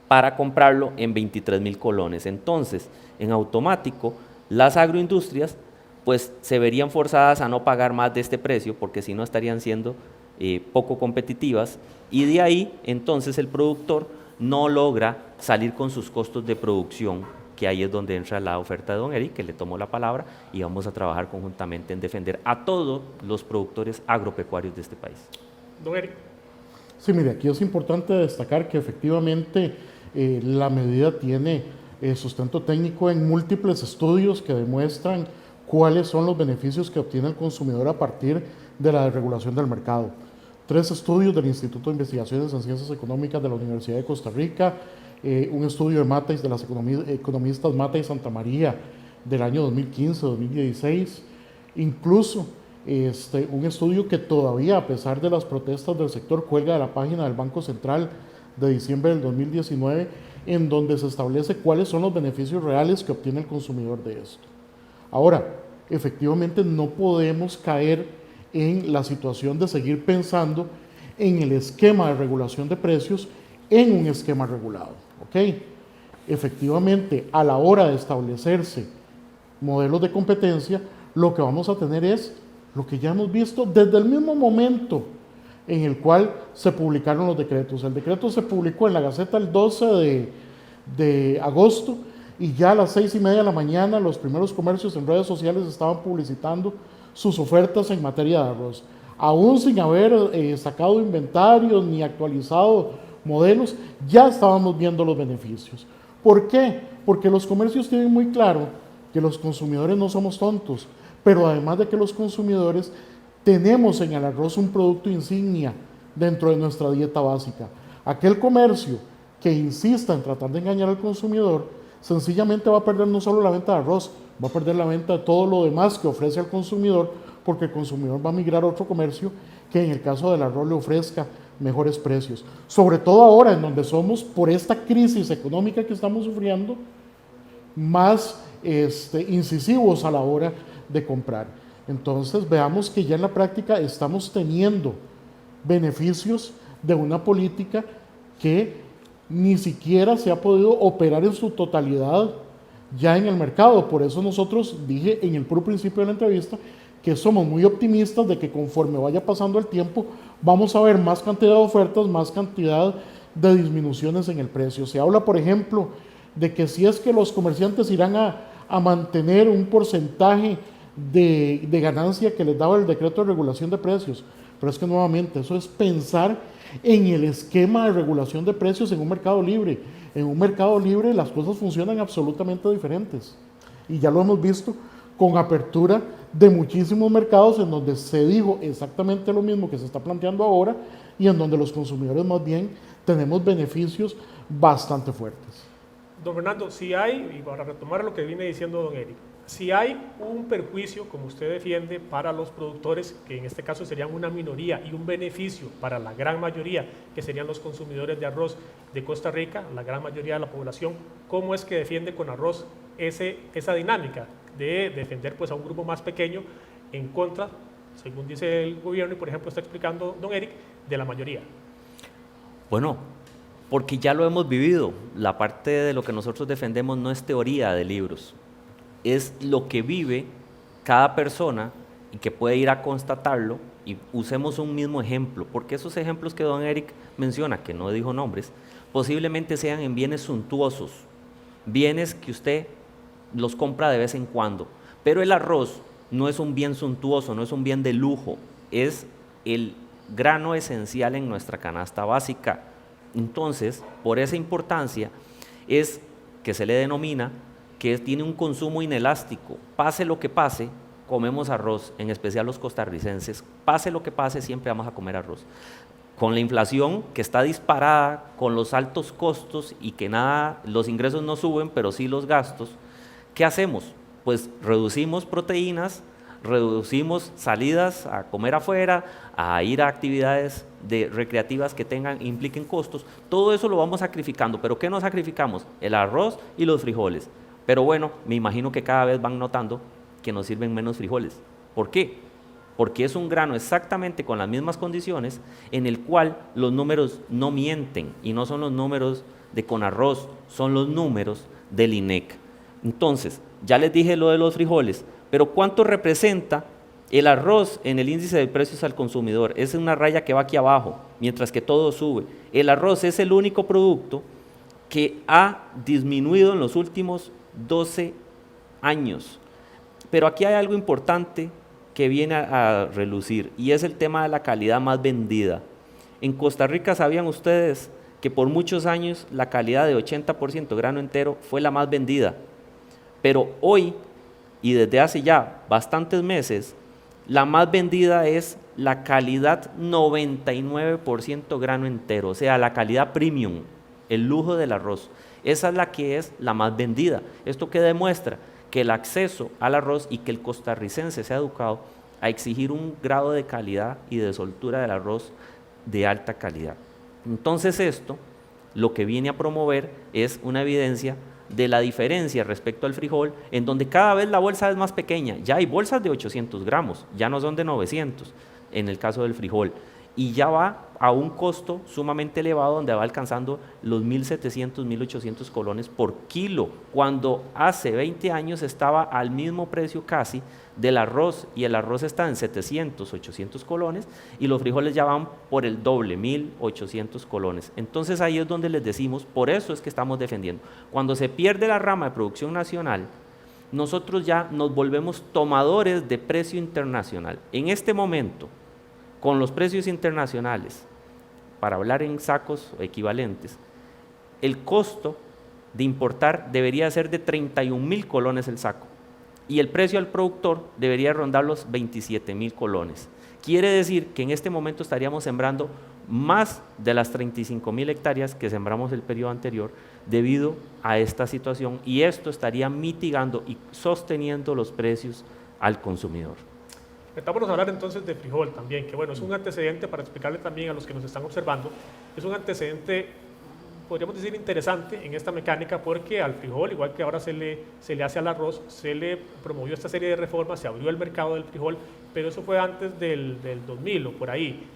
para comprarlo en 23.000 colones. Entonces, en automático, las agroindustrias pues se verían forzadas a no pagar más de este precio, porque si no estarían siendo poco competitivas, y de ahí entonces el productor no logra salir con sus costos de producción, que ahí es donde entra la oferta de don Eric, que le tomó la palabra, y vamos a trabajar conjuntamente en defender a todos los productores agropecuarios de este país. Don Eric. Sí, mire, aquí es importante destacar que efectivamente la medida tiene sustento técnico en múltiples estudios que demuestran cuáles son los beneficios que obtiene el consumidor a partir de la desregulación del mercado. 3 estudios del Instituto de Investigaciones en Ciencias Económicas de la Universidad de Costa Rica, un estudio de Mata y de las economistas Mata y Santa María del año 2015-2016, incluso un estudio que todavía, a pesar de las protestas del sector, cuelga de la página del Banco Central de diciembre del 2019, en donde se establece cuáles son los beneficios reales que obtiene el consumidor de esto. Ahora, efectivamente no podemos caer en la situación de seguir pensando en el esquema de regulación de precios en un esquema regulado, ¿ok? Efectivamente, a la hora de establecerse modelos de competencia, lo que vamos a tener es lo que ya hemos visto desde el mismo momento en el cual se publicaron los decretos. El decreto se publicó en la Gaceta el 12 de agosto, y ya a las 6:30 de la mañana los primeros comercios en redes sociales estaban publicitando sus ofertas en materia de arroz. Aún sin haber sacado inventarios ni actualizado modelos, ya estábamos viendo los beneficios. ¿Por qué? Porque los comercios tienen muy claro que los consumidores no somos tontos, pero además de que los consumidores tenemos en el arroz un producto insignia dentro de nuestra dieta básica. Aquel comercio que insista en tratar de engañar al consumidor, sencillamente va a perder no solo la venta de arroz, va a perder la venta de todo lo demás que ofrece al consumidor, porque el consumidor va a migrar a otro comercio que en el caso del arroz le ofrezca mejores precios. Sobre todo ahora, en donde somos, por esta crisis económica que estamos sufriendo, más incisivos a la hora de comprar. Entonces veamos que ya en la práctica estamos teniendo beneficios de una política que ni siquiera se ha podido operar en su totalidad ya en el mercado. Por eso nosotros dije en el puro principio de la entrevista que somos muy optimistas de que conforme vaya pasando el tiempo vamos a ver más cantidad de ofertas, más cantidad de disminuciones en el precio. Se habla, por ejemplo, de que si es que los comerciantes irán a mantener un porcentaje de ganancia que les daba el decreto de regulación de precios, pero es que nuevamente eso es pensar en el esquema de regulación de precios en un mercado libre. En un mercado libre las cosas funcionan absolutamente diferentes, y ya lo hemos visto con apertura de muchísimos mercados en donde se dijo exactamente lo mismo que se está planteando ahora, y en donde los consumidores más bien tenemos beneficios bastante fuertes. Don Fernando, si hay, y para retomar lo que viene diciendo don Eric, si hay un perjuicio, como usted defiende, para los productores, que en este caso serían una minoría, y un beneficio para la gran mayoría, que serían los consumidores de arroz de Costa Rica, la gran mayoría de la población, ¿cómo es que defiende con arroz esa dinámica de defender pues, a un grupo más pequeño en contra, según dice el gobierno y por ejemplo está explicando don Eric, de la mayoría? Bueno, porque ya lo hemos vivido. La parte de lo que nosotros defendemos no es teoría de libros, es lo que vive cada persona y que puede ir a constatarlo. Y usemos un mismo ejemplo, porque esos ejemplos que don Eric menciona, que no dijo nombres, posiblemente sean en bienes suntuosos, bienes que usted los compra de vez en cuando, pero el arroz no es un bien suntuoso, no es un bien de lujo, es el grano esencial en nuestra canasta básica. Entonces, por esa importancia es que se le denomina que tiene un consumo inelástico. Pase lo que pase, comemos arroz, en especial los costarricenses. Pase lo que pase, siempre vamos a comer arroz. Con la inflación que está disparada, con los altos costos y que nada, los ingresos no suben, pero sí los gastos, ¿Qué hacemos? Pues reducimos proteínas, reducimos salidas a comer afuera, a ir a actividades recreativas que impliquen costos. Todo eso lo vamos sacrificando. ¿Pero qué no sacrificamos? El arroz y los frijoles. Pero bueno, me imagino que cada vez van notando que nos sirven menos frijoles. ¿Por qué? Porque es un grano exactamente con las mismas condiciones en el cual los números no mienten y no son los números de Conarroz, son los números del INEC. Entonces, ya les dije lo de los frijoles, pero ¿cuánto representa el arroz en el índice de precios al consumidor? Es una raya que va aquí abajo, mientras que todo sube. El arroz es el único producto que ha disminuido en los últimos 12 años. Pero aquí hay algo importante que viene a relucir y es el tema de la calidad más vendida. En Costa Rica, ¿sabían ustedes que por muchos años la calidad de 80% grano entero fue la más vendida? Pero hoy, y desde hace ya bastantes meses, la más vendida es la calidad 99% grano entero, o sea, la calidad premium, el lujo del arroz. Esa es la que es la más vendida. ¿Esto qué demuestra? Que el acceso al arroz y que el costarricense se ha educado a exigir un grado de calidad y de soltura del arroz de alta calidad. Entonces esto lo que viene a promover es una evidencia de la diferencia respecto al frijol, en donde cada vez la bolsa es más pequeña. Ya hay bolsas de 800 gramos, ya no son de 900 en el caso del frijol, y ya va a un costo sumamente elevado donde va alcanzando los 1.700, 1.800 colones por kilo, cuando hace 20 años estaba al mismo precio casi del arroz, y el arroz está en 700, 800 colones, y los frijoles ya van por el doble, 1.800 colones. Entonces ahí es donde les decimos, por eso es que estamos defendiendo. Cuando se pierde la rama de producción nacional, nosotros ya nos volvemos tomadores de precio internacional. En este momento, con los precios internacionales, para hablar en sacos equivalentes, el costo de importar debería ser de 31.000 colones el saco y el precio al productor debería rondar los 27.000 colones. Quiere decir que en este momento estaríamos sembrando más de las 35.000 hectáreas que sembramos el periodo anterior debido a esta situación, y esto estaría mitigando y sosteniendo los precios al consumidor. Metámonos a hablar entonces de frijol también, que bueno, es un antecedente para explicarle también a los que nos están observando, es un antecedente, podríamos decir, interesante en esta mecánica, porque al frijol, igual que ahora se le hace al arroz, se le promovió esta serie de reformas, se abrió el mercado del frijol, pero eso fue antes del 2000 o por ahí.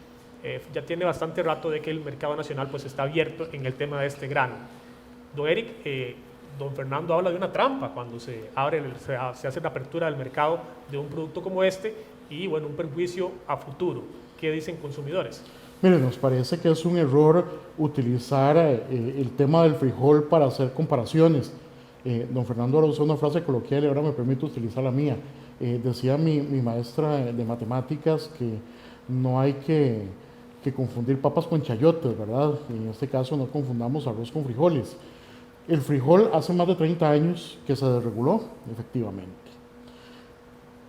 Ya tiene bastante rato de que el mercado nacional pues está abierto en el tema de este grano. Don Eric, don Fernando habla de una trampa cuando se hace la apertura del mercado de un producto como este, y bueno, un perjuicio a futuro. ¿Qué dicen consumidores? Mire, nos parece que es un error utilizar el tema del frijol para hacer comparaciones. Don Fernando ahora usó una frase coloquial y ahora me permito utilizar la mía. Decía mi maestra de matemáticas que no hay que confundir papas con chayotes, ¿verdad? En este caso no confundamos arroz con frijoles. El frijol hace más de 30 años que se desreguló, efectivamente.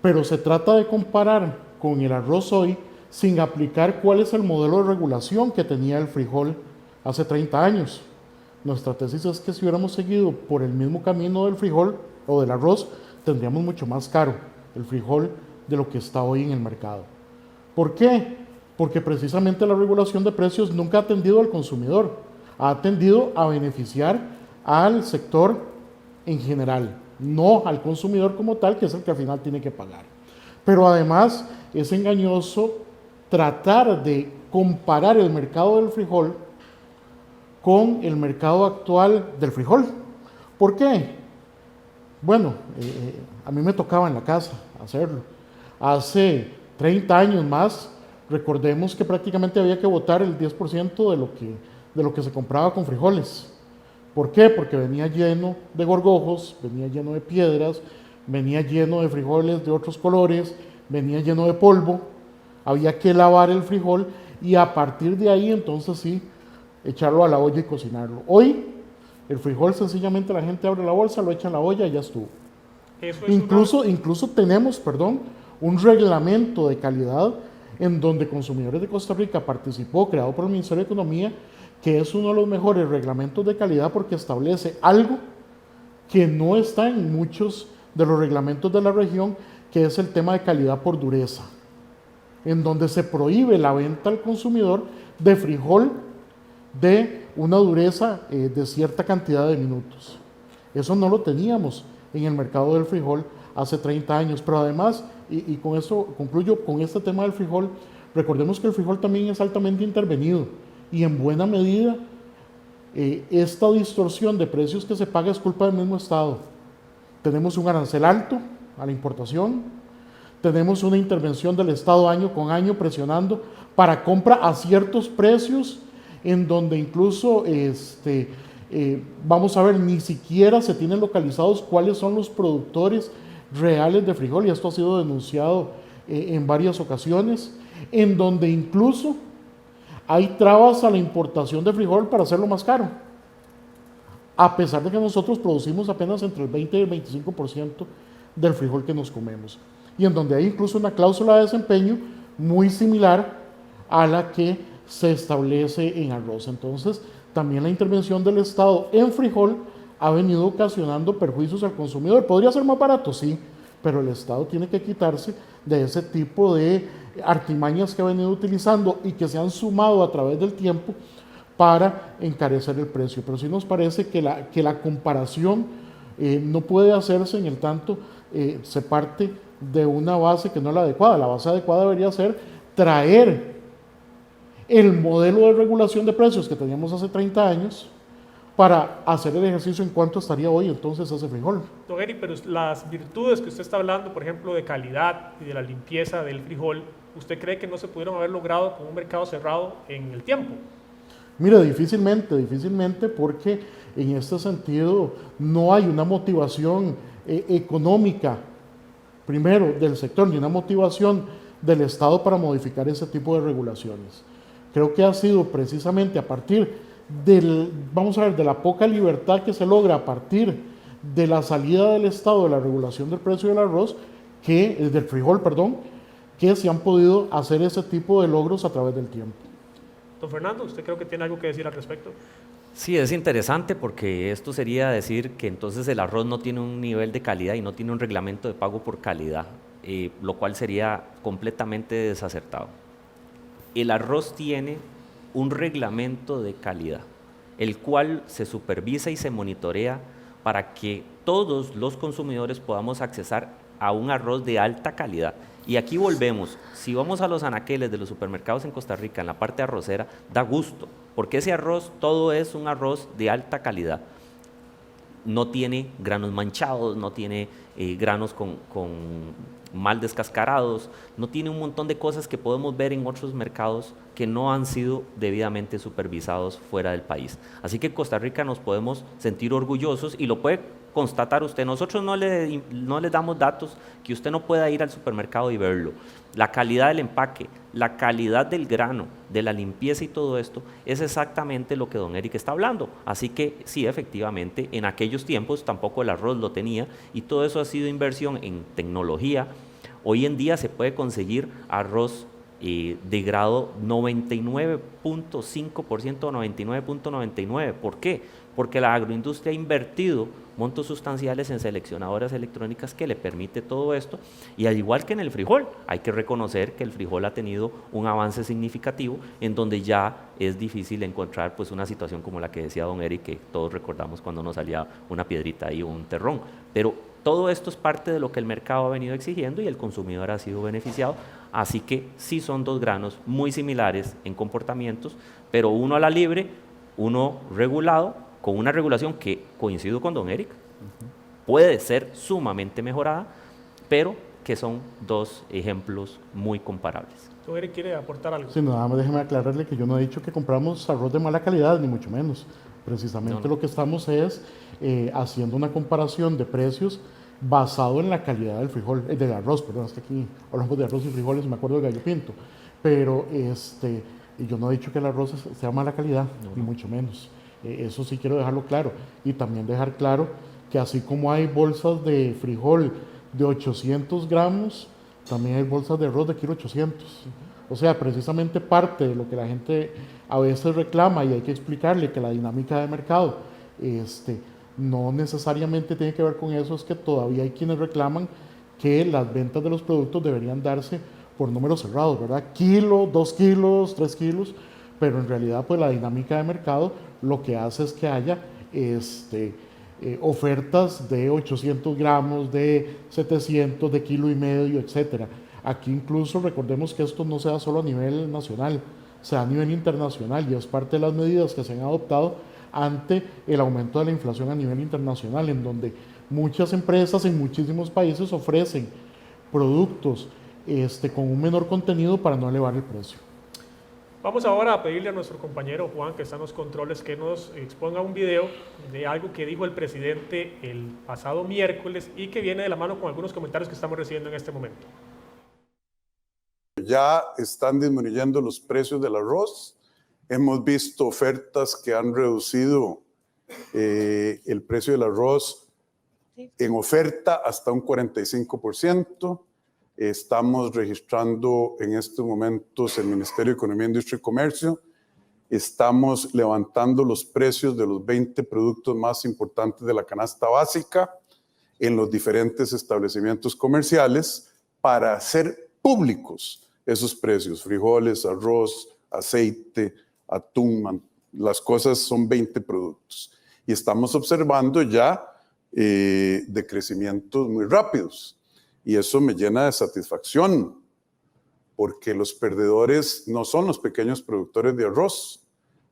Pero se trata de comparar con el arroz hoy sin aplicar cuál es el modelo de regulación que tenía el frijol hace 30 años. Nuestra tesis es que si hubiéramos seguido por el mismo camino del frijol o del arroz, tendríamos mucho más caro el frijol de lo que está hoy en el mercado. ¿Por qué? Porque precisamente la regulación de precios nunca ha atendido al consumidor, ha atendido a beneficiar al sector en general, no al consumidor como tal, que es el que al final tiene que pagar. Pero además es engañoso tratar de comparar el mercado del frijol con el mercado actual del frijol. ¿Por qué? Bueno, a mí me tocaba en la casa hacerlo. Hace 30 años más, recordemos que prácticamente había que botar el 10% de lo que se compraba con frijoles. ¿Por qué? Porque venía lleno de gorgojos, venía lleno de piedras, venía lleno de frijoles de otros colores, venía lleno de polvo, había que lavar el frijol y a partir de ahí entonces sí, echarlo a la olla y cocinarlo. Hoy el frijol sencillamente la gente abre la bolsa, lo echa en la olla y ya estuvo. Incluso tenemos, un reglamento de calidad en donde Consumidores de Costa Rica participó, creado por el Ministerio de Economía, que es uno de los mejores reglamentos de calidad porque establece algo que no está en muchos de los reglamentos de la región, que es el tema de calidad por dureza, en donde se prohíbe la venta al consumidor de frijol de una dureza de cierta cantidad de minutos. Eso no lo teníamos en el mercado del frijol hace 30 años, pero además, y con eso concluyo con este tema del frijol, recordemos que el frijol también es altamente intervenido y en buena medida esta distorsión de precios que se paga es culpa del mismo Estado. Tenemos un arancel alto a la importación, tenemos una intervención del Estado año con año presionando para compra a ciertos precios, en donde incluso vamos a ver, ni siquiera se tienen localizados cuáles son los productores reales de frijol, y esto ha sido denunciado en varias ocasiones, en donde incluso hay trabas a la importación de frijol para hacerlo más caro, a pesar de que nosotros producimos apenas entre el 20 y el 25% del frijol que nos comemos, y en donde hay incluso una cláusula de desempeño muy similar a la que se establece en arroz. Entonces, también la intervención del Estado en frijol ha venido ocasionando perjuicios al consumidor. ¿Podría ser más barato? Sí, pero el Estado tiene que quitarse de ese tipo de artimañas que ha venido utilizando y que se han sumado a través del tiempo para encarecer el precio. Pero sí nos parece que la comparación no puede hacerse en el tanto se parte de una base que no es la adecuada. La base adecuada debería ser traer el modelo de regulación de precios que teníamos hace 30 años para hacer el ejercicio en cuánto estaría hoy entonces ese frijol. Don Eric, pero las virtudes que usted está hablando, por ejemplo, de calidad y de la limpieza del frijol, ¿usted cree que no se pudieron haber logrado con un mercado cerrado en el tiempo? Mire, difícilmente, porque en este sentido no hay una motivación económica, primero, del sector, ni una motivación del Estado para modificar ese tipo de regulaciones. Creo que ha sido precisamente a partir de la poca libertad que se logra a partir de la salida del Estado de la regulación del precio del arroz, del frijol, que se han podido hacer ese tipo de logros a través del tiempo. Don Fernando, ¿usted creo que tiene algo que decir al respecto? Sí, es interesante porque esto sería decir que entonces el arroz no tiene un nivel de calidad y no tiene un reglamento de pago por calidad, lo cual sería completamente desacertado. El arroz tiene un reglamento de calidad, el cual se supervisa y se monitorea para que todos los consumidores podamos accesar a un arroz de alta calidad. Y aquí volvemos, si vamos a los anaqueles de los supermercados en Costa Rica, en la parte arrocera, da gusto, porque ese arroz, todo es un arroz de alta calidad. No tiene granos manchados, no tiene granos con mal descascarados, no tiene un montón de cosas que podemos ver en otros mercados que no han sido debidamente supervisados fuera del país. Así que en Costa Rica nos podemos sentir orgullosos y lo puede constatar usted. Nosotros no le damos datos que usted no pueda ir al supermercado y verlo. La calidad del empaque, la calidad del grano, de la limpieza y todo esto es exactamente lo que don Eric está hablando. Así que sí, efectivamente, en aquellos tiempos tampoco el arroz lo tenía y todo eso ha sido inversión en tecnología. Hoy en día se puede conseguir arroz de grado 99.5% o 99.99%. ¿Por qué? Porque la agroindustria ha invertido montos sustanciales en seleccionadoras electrónicas que le permite todo esto, y al igual que en el frijol, hay que reconocer que el frijol ha tenido un avance significativo en donde ya es difícil encontrar pues una situación como la que decía don Eric, que todos recordamos cuando nos salía una piedrita y un terrón, pero todo esto es parte de lo que el mercado ha venido exigiendo y el consumidor ha sido beneficiado. Así que sí son dos granos muy similares en comportamientos, pero uno a la libre, uno regulado, con una regulación que, coincido con don Eric, puede ser sumamente mejorada, pero que son dos ejemplos muy comparables. Don Eric quiere aportar algo. Sí, nada más déjeme aclararle que yo no he dicho que compramos arroz de mala calidad, ni mucho menos. Precisamente lo que estamos es haciendo una comparación de precios basado en la calidad del frijol, del arroz, perdón, es que aquí hablamos de arroz y frijoles, me acuerdo de gallo pinto, pero yo no he dicho que el arroz sea mala calidad, ni mucho menos. Eso sí quiero dejarlo claro, y también dejar claro que así como hay bolsas de frijol de 800 gramos, también hay bolsas de arroz de 1.800 kg. O sea, precisamente parte de lo que la gente a veces reclama, y hay que explicarle que la dinámica de mercado no necesariamente tiene que ver con eso, es que todavía hay quienes reclaman que las ventas de los productos deberían darse por números cerrados, ¿verdad? Kilo, 2 kilos, 3 kilos, pero en realidad pues la dinámica de mercado lo que hace es que haya ofertas de 800 gramos, de 700, de kilo y medio, etcétera. Aquí incluso recordemos que esto no se da solo a nivel nacional, se da a nivel internacional y es parte de las medidas que se han adoptado ante el aumento de la inflación a nivel internacional, en donde muchas empresas en muchísimos países ofrecen productos con un menor contenido para no elevar el precio. Vamos ahora a pedirle a nuestro compañero Juan, que está en los controles, que nos exponga un video de algo que dijo el presidente el pasado miércoles y que viene de la mano con algunos comentarios que estamos recibiendo en este momento. Ya están disminuyendo los precios del arroz. Hemos visto ofertas que han reducido el precio del arroz en oferta hasta un 45%. Estamos registrando en estos momentos el Ministerio de Economía, Industria y Comercio. Estamos levantando los precios de los 20 productos más importantes de la canasta básica en los diferentes establecimientos comerciales para hacer públicos esos precios: frijoles, arroz, aceite, atún, las cosas son 20 productos. Y estamos observando ya decrecimientos muy rápidos. Y eso me llena de satisfacción, porque los perdedores no son los pequeños productores de arroz.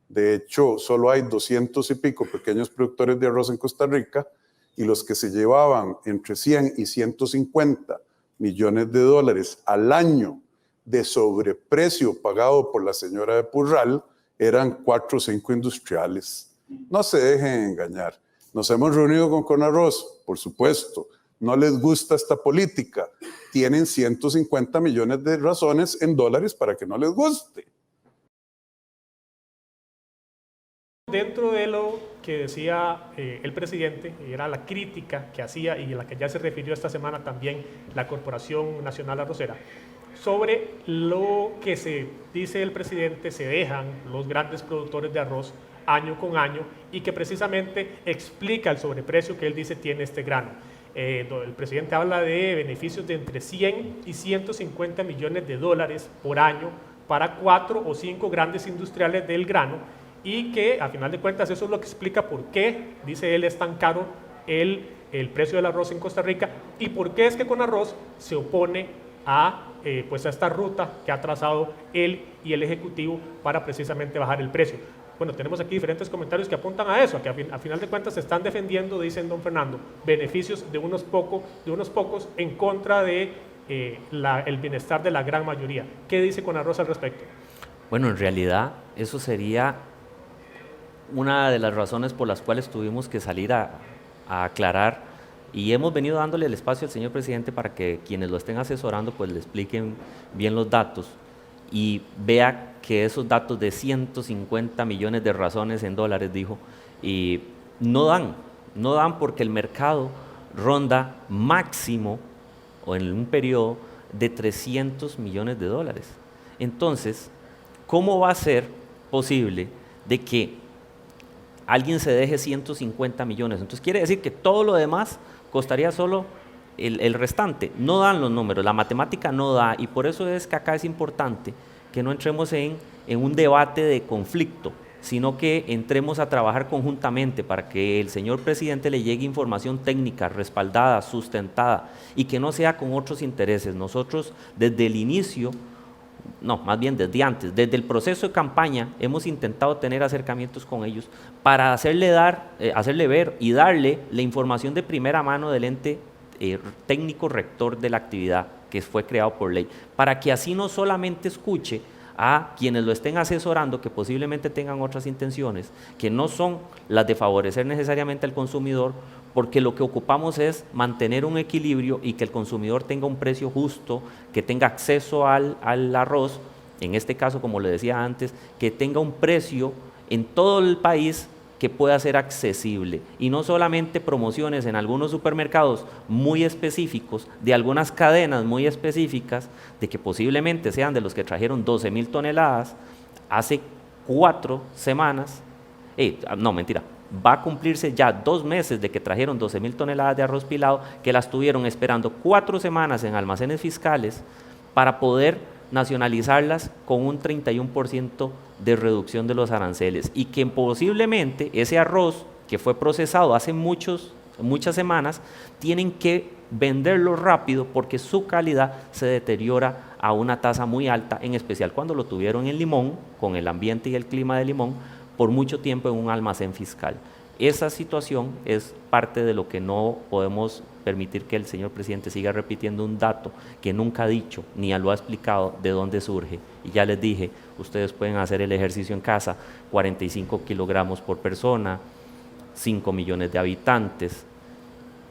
De hecho, solo hay 200 y pico pequeños productores de arroz en Costa Rica, y los que se llevaban entre 100 y 150 millones de dólares al año de sobreprecio pagado por la señora de Purral eran 4 o 5 industriales. No se dejen engañar. Nos hemos reunido con Conarroz, por supuesto. No les gusta esta política. Tienen 150 millones de razones en dólares para que no les guste. Dentro de lo que decía el presidente, era la crítica que hacía y a la que ya se refirió esta semana también la Corporación Nacional Arrocera, sobre lo que se dice el presidente, se dejan los grandes productores de arroz año con año y que precisamente explica el sobreprecio que él dice tiene este grano. El presidente habla de beneficios de entre 100 y 150 millones de dólares por año para 4 o 5 grandes industriales del grano y que a final de cuentas eso es lo que explica por qué, dice él, es tan caro el precio del arroz en Costa Rica y por qué es que Conarroz se opone a esta ruta que ha trazado él y el Ejecutivo para precisamente bajar el precio. Bueno, tenemos aquí diferentes comentarios que apuntan a eso, a que a final de cuentas se están defendiendo, dicen don Fernando, beneficios de unos pocos en contra de el bienestar de la gran mayoría. ¿Qué dice Conarroz al respecto? Bueno, en realidad eso sería una de las razones por las cuales tuvimos que salir a aclarar, y hemos venido dándole el espacio al señor presidente para que quienes lo estén asesorando pues le expliquen bien los datos y vea que esos datos de 150 millones de razones en dólares, dijo, y no dan porque el mercado ronda máximo o en un periodo de 300 millones de dólares. Entonces, ¿cómo va a ser posible de que alguien se deje 150 millones? Entonces quiere decir que todo lo demás costaría solo el restante. No dan los números, la matemática no da, y por eso es que acá es importante que no entremos en un debate de conflicto, sino que entremos a trabajar conjuntamente para que el señor presidente le llegue información técnica, respaldada, sustentada, y que no sea con otros intereses. Nosotros desde el inicio, no, más bien desde antes, desde el proceso de campaña, hemos intentado tener acercamientos con ellos para hacerle ver y darle la información de primera mano del ente técnico rector de la actividad que fue creado por ley, para que así no solamente escuche a quienes lo estén asesorando, que posiblemente tengan otras intenciones, que no son las de favorecer necesariamente al consumidor, porque lo que ocupamos es mantener un equilibrio y que el consumidor tenga un precio justo, que tenga acceso al arroz, en este caso, como le decía antes, que tenga un precio en todo el país que pueda ser accesible, y no solamente promociones en algunos supermercados muy específicos, de algunas cadenas muy específicas, de que posiblemente sean de los que trajeron 12,000 toneladas hace 4 semanas, va a cumplirse ya 2 meses de que trajeron 12.000 toneladas de arroz pilado, que las tuvieron esperando 4 semanas en almacenes fiscales para poder nacionalizarlas con un 31% de reducción de los aranceles, y que posiblemente ese arroz que fue procesado hace muchas semanas, tienen que venderlo rápido porque su calidad se deteriora a una tasa muy alta, en especial cuando lo tuvieron en Limón, con el ambiente y el clima de Limón, por mucho tiempo en un almacén fiscal. Esa situación es parte de lo que no podemos permitir, que el señor presidente siga repitiendo un dato que nunca ha dicho ni lo ha explicado de dónde surge. Y ya les dije, ustedes pueden hacer el ejercicio en casa: 45 kilogramos por persona, 5 millones de habitantes,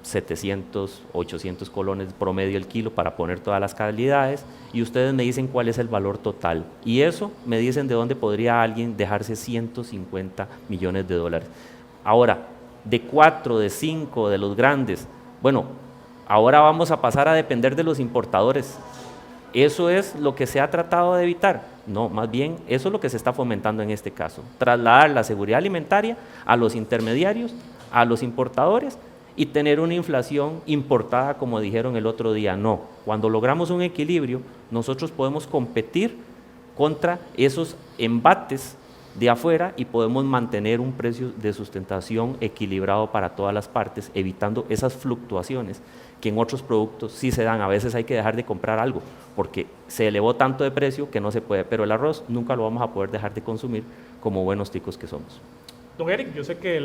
700, 800 colones promedio el kilo para poner todas las calidades, y ustedes me dicen cuál es el valor total. Y eso me dicen de dónde podría alguien dejarse 150 millones de dólares. Ahora, de 4, de 5, de los grandes, bueno, ahora vamos a pasar a depender de los importadores. ¿Eso es lo que se ha tratado de evitar? No, más bien eso es lo que se está fomentando en este caso: trasladar la seguridad alimentaria a los intermediarios, a los importadores, y tener una inflación importada, como dijeron el otro día. No, cuando logramos un equilibrio, nosotros podemos competir contra esos embates de afuera y podemos mantener un precio de sustentación equilibrado para todas las partes, evitando esas fluctuaciones que en otros productos sí se dan. A veces hay que dejar de comprar algo porque se elevó tanto de precio que no se puede, pero el arroz nunca lo vamos a poder dejar de consumir como buenos ticos que somos. Don Eric, yo sé que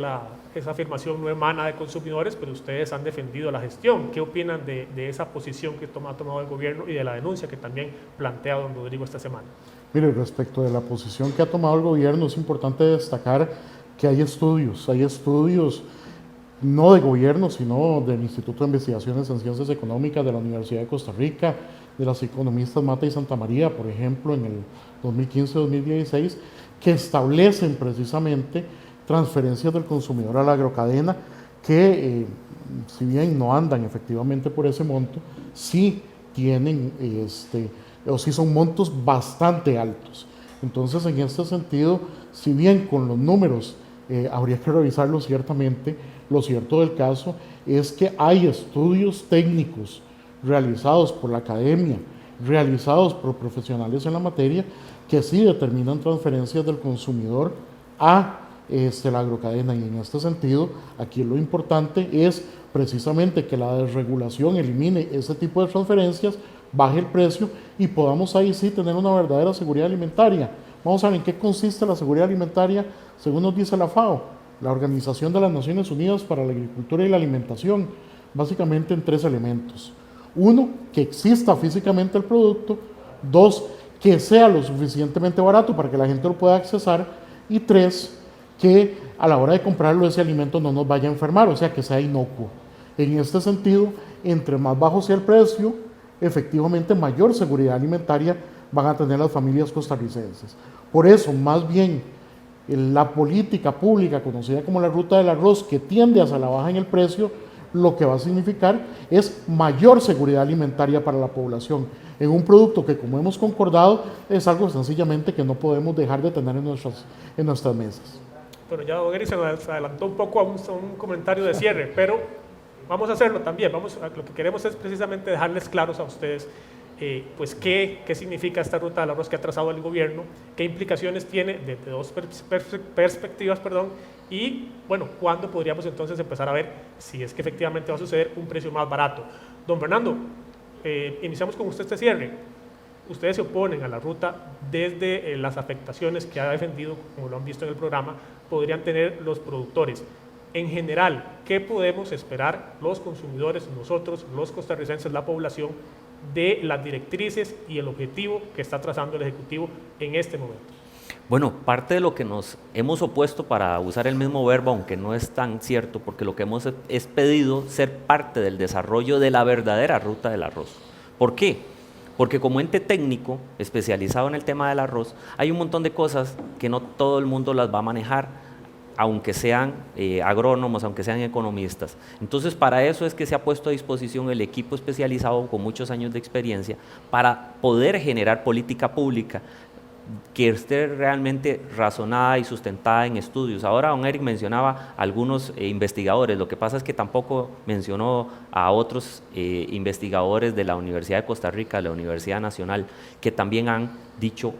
esa afirmación no emana de consumidores, pero ustedes han defendido la gestión. ¿Qué opinan de esa posición que ha tomado el gobierno y de la denuncia que también plantea don Rodrigo esta semana? Mire, respecto de la posición que ha tomado el gobierno, es importante destacar que hay estudios no de gobierno, sino del Instituto de Investigaciones en Ciencias Económicas de la Universidad de Costa Rica, de las economistas Mata y Santa María, por ejemplo, en el 2015-2016, que establecen precisamente transferencias del consumidor a la agrocadena que, si bien no andan efectivamente por ese monto, sí tienen o sí son montos bastante altos. Entonces, en este sentido, si bien con los números habría que revisarlos ciertamente, lo cierto del caso es que hay estudios técnicos realizados por la academia, realizados por profesionales en la materia, que sí determinan transferencias del consumidor a la agrocadena. Y en este sentido, aquí lo importante es precisamente que la desregulación elimine ese tipo de transferencias, baje el precio y podamos ahí sí tener una verdadera seguridad alimentaria. Vamos a ver en qué consiste la seguridad alimentaria, según nos dice la FAO, la Organización de las Naciones Unidas para la Agricultura y la Alimentación, básicamente en 3 elementos. 1, que exista físicamente el producto. 2, que sea lo suficientemente barato para que la gente lo pueda accesar. Y 3, que a la hora de comprarlo ese alimento no nos vaya a enfermar, o sea, que sea inocuo. En este sentido, entre más bajo sea el precio, efectivamente mayor seguridad alimentaria van a tener las familias costarricenses. Por eso, más bien, la política pública conocida como la ruta del arroz, que tiende hacia la baja en el precio, lo que va a significar es mayor seguridad alimentaria para la población, en un producto que, como hemos concordado, es algo sencillamente que no podemos dejar de tener en nuestras mesas. Bueno, ya don Eric se nos adelantó un poco a un comentario de cierre, pero vamos a hacerlo también. Lo que queremos es precisamente dejarles claros a ustedes pues qué significa esta ruta del arroz que ha trazado el gobierno, qué implicaciones tiene desde 2 perspectivas, y bueno, cuándo podríamos entonces empezar a ver si es que efectivamente va a suceder un precio más barato. Don Fernando, iniciamos con usted este cierre. Ustedes se oponen a la ruta desde las afectaciones que ha defendido, como lo han visto en el programa, podrían tener los productores. En general, ¿qué podemos esperar los consumidores, nosotros, los costarricenses, la población, de las directrices y el objetivo que está trazando el Ejecutivo en este momento? Bueno, parte de lo que nos hemos opuesto, para usar el mismo verbo, aunque no es tan cierto, porque lo que hemos es pedido ser parte del desarrollo de la verdadera ruta del arroz. ¿Por qué? Porque como ente técnico especializado en el tema del arroz, hay un montón de cosas que no todo el mundo las va a manejar, aunque sean agrónomos, aunque sean economistas. Entonces, para eso es que se ha puesto a disposición el equipo especializado con muchos años de experiencia para poder generar política pública que esté realmente razonada y sustentada en estudios. Ahora don Eric mencionaba algunos investigadores, lo que pasa es que tampoco mencionó a otros investigadores de la Universidad de Costa Rica, de la Universidad Nacional, que también han dicho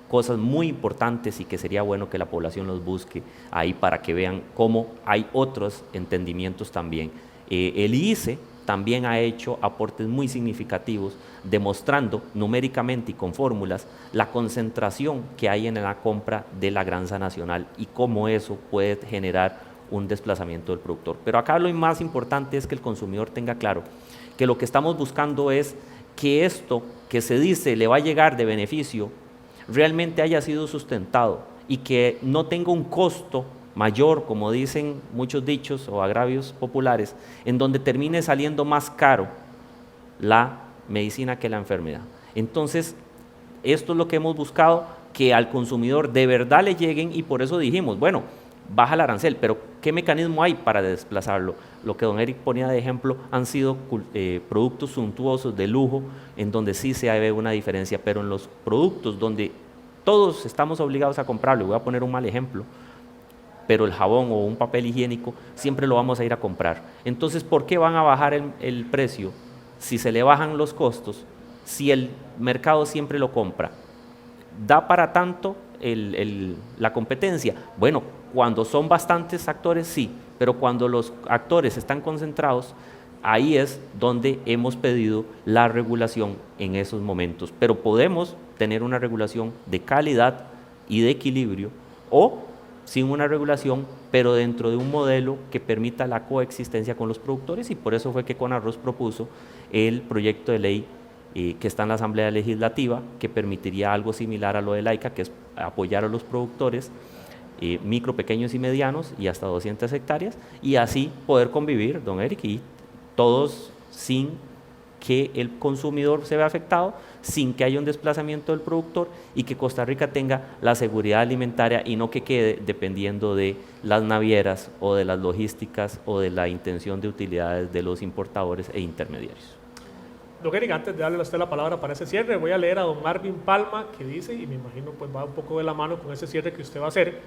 cosas muy importantes y que sería bueno que la población los busque ahí para que vean cómo hay otros entendimientos también. El IICE también ha hecho aportes muy significativos, demostrando numéricamente y con fórmulas la concentración que hay en la compra de la granza nacional y cómo eso puede generar un desplazamiento del productor. Pero acá lo más importante es que el consumidor tenga claro que lo que estamos buscando es que esto que se dice le va a llegar de beneficio realmente haya sido sustentado y que no tenga un costo mayor, como dicen muchos dichos o agravios populares, en donde termine saliendo más caro la medicina que la enfermedad. Entonces, esto es lo que hemos buscado, que al consumidor de verdad le lleguen, y por eso dijimos, bueno, baja el arancel, pero ¿qué mecanismo hay para desplazarlo? Lo que don Eric ponía de ejemplo han sido productos suntuosos, de lujo, en donde sí se ve una diferencia, pero en los productos donde todos estamos obligados a comprarlo, voy a poner un mal ejemplo, pero el jabón o un papel higiénico siempre lo vamos a ir a comprar. Entonces, ¿por qué van a bajar el precio si se le bajan los costos, si el mercado siempre lo compra? ¿Da para tanto la competencia? Bueno, cuando son bastantes actores, sí, pero cuando los actores están concentrados, ahí es donde hemos pedido la regulación en esos momentos. Pero podemos tener una regulación de calidad y de equilibrio, o sin una regulación, pero dentro de un modelo que permita la coexistencia con los productores, y por eso fue que Conarroz propuso el proyecto de ley que está en la Asamblea Legislativa, que permitiría algo similar a lo de la ICA, que es apoyar a los productores micro, pequeños y medianos, y hasta 200 hectáreas, y así poder convivir, don Eric, y todos sin que el consumidor se vea afectado, sin que haya un desplazamiento del productor, y que Costa Rica tenga la seguridad alimentaria y no que quede dependiendo de las navieras o de las logísticas o de la intención de utilidades de los importadores e intermediarios. Don Eric, antes de darle a usted la palabra para ese cierre, voy a leer a don Marvin Palma, que dice, y me imagino pues va un poco de la mano con ese cierre que usted va a hacer: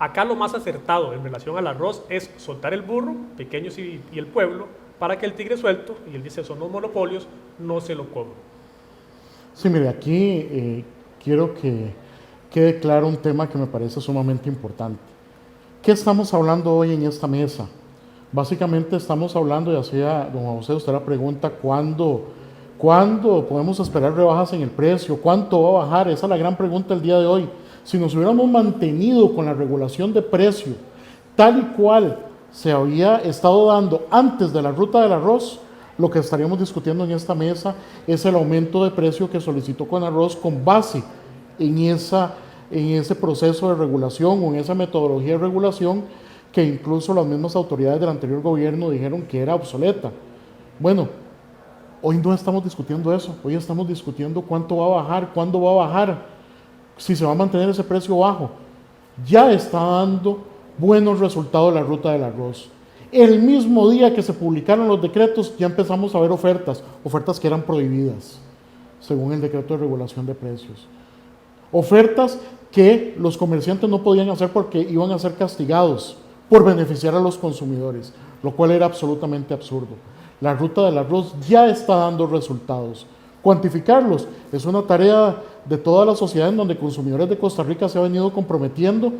acá lo más acertado en relación al arroz es soltar el burro, pequeños y el pueblo, para que el tigre suelto, y él dice son los monopolios, no se lo coman. Sí, mire, aquí quiero que quede claro un tema que me parece sumamente importante. ¿Qué estamos hablando hoy en esta mesa? Básicamente estamos hablando, y hacía don José usted la pregunta, ¿cuándo podemos esperar rebajas en el precio? ¿Cuánto va a bajar? Esa es la gran pregunta del día de hoy. Si nos hubiéramos mantenido con la regulación de precio tal y cual se había estado dando antes de la ruta del arroz, lo que estaríamos discutiendo en esta mesa es el aumento de precio que solicitó Conarroz con base en ese proceso de regulación o en esa metodología de regulación que incluso las mismas autoridades del anterior gobierno dijeron que era obsoleta. Bueno, hoy no estamos discutiendo eso, hoy estamos discutiendo cuánto va a bajar, cuándo va a bajar, si se va a mantener ese precio bajo. Ya está dando buenos resultados la ruta del arroz. El mismo día que se publicaron los decretos ya empezamos a ver ofertas que eran prohibidas según el decreto de regulación de precios. Ofertas que los comerciantes no podían hacer porque iban a ser castigados por beneficiar a los consumidores, lo cual era absolutamente absurdo. La ruta del arroz ya está dando resultados. Cuantificarlos es una tarea de toda la sociedad, en donde Consumidores de Costa Rica se ha venido comprometiendo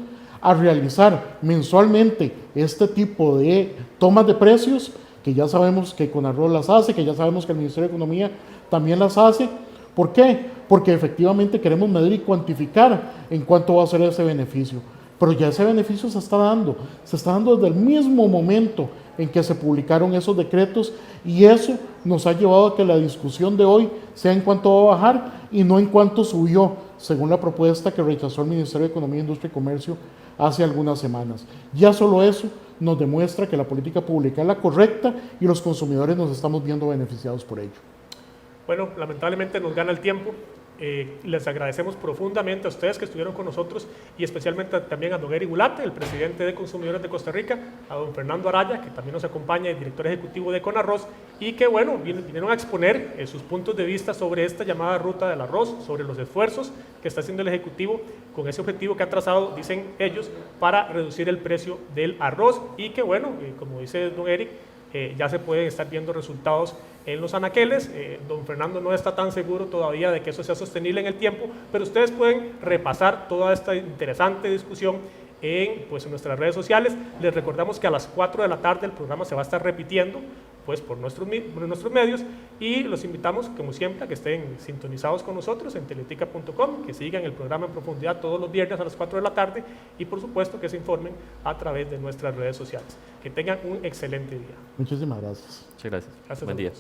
a realizar mensualmente este tipo de tomas de precios, que ya sabemos que Conarroz las hace, que ya sabemos que el Ministerio de Economía también las hace. ¿Por qué? Porque efectivamente queremos medir y cuantificar en cuánto va a ser ese beneficio. Pero ya ese beneficio se está dando desde el mismo momento en que se publicaron esos decretos, y eso nos ha llevado a que la discusión de hoy sea en cuánto va a bajar y no en cuánto subió, según la propuesta que rechazó el Ministerio de Economía, Industria y Comercio hace algunas semanas. Ya solo eso nos demuestra que la política pública es la correcta y los consumidores nos estamos viendo beneficiados por ello. Bueno, lamentablemente nos gana el tiempo. Les agradecemos profundamente a ustedes que estuvieron con nosotros y especialmente también a don Eric Gulate, el presidente de Consumidores de Costa Rica, a don Fernando Araya, que también nos acompaña, el director ejecutivo de Conarroz, y que bueno, vinieron a exponer sus puntos de vista sobre esta llamada ruta del arroz, sobre los esfuerzos que está haciendo el Ejecutivo con ese objetivo que ha trazado, dicen ellos, para reducir el precio del arroz y que bueno, como dice don Eric, ya se pueden estar viendo resultados en los anaqueles. Don Fernando no está tan seguro todavía de que eso sea sostenible en el tiempo, pero ustedes pueden repasar toda esta interesante discusión en nuestras redes sociales. Les recordamos que a las 4 de la tarde el programa se va a estar repitiendo por nuestros medios y los invitamos, como siempre, a que estén sintonizados con nosotros en teletica.com, que sigan el programa en profundidad todos los viernes a las 4 de la tarde y por supuesto que se informen a través de nuestras redes sociales. Que tengan un excelente día. Muchísimas gracias. Muchas gracias. Gracias. Buen día.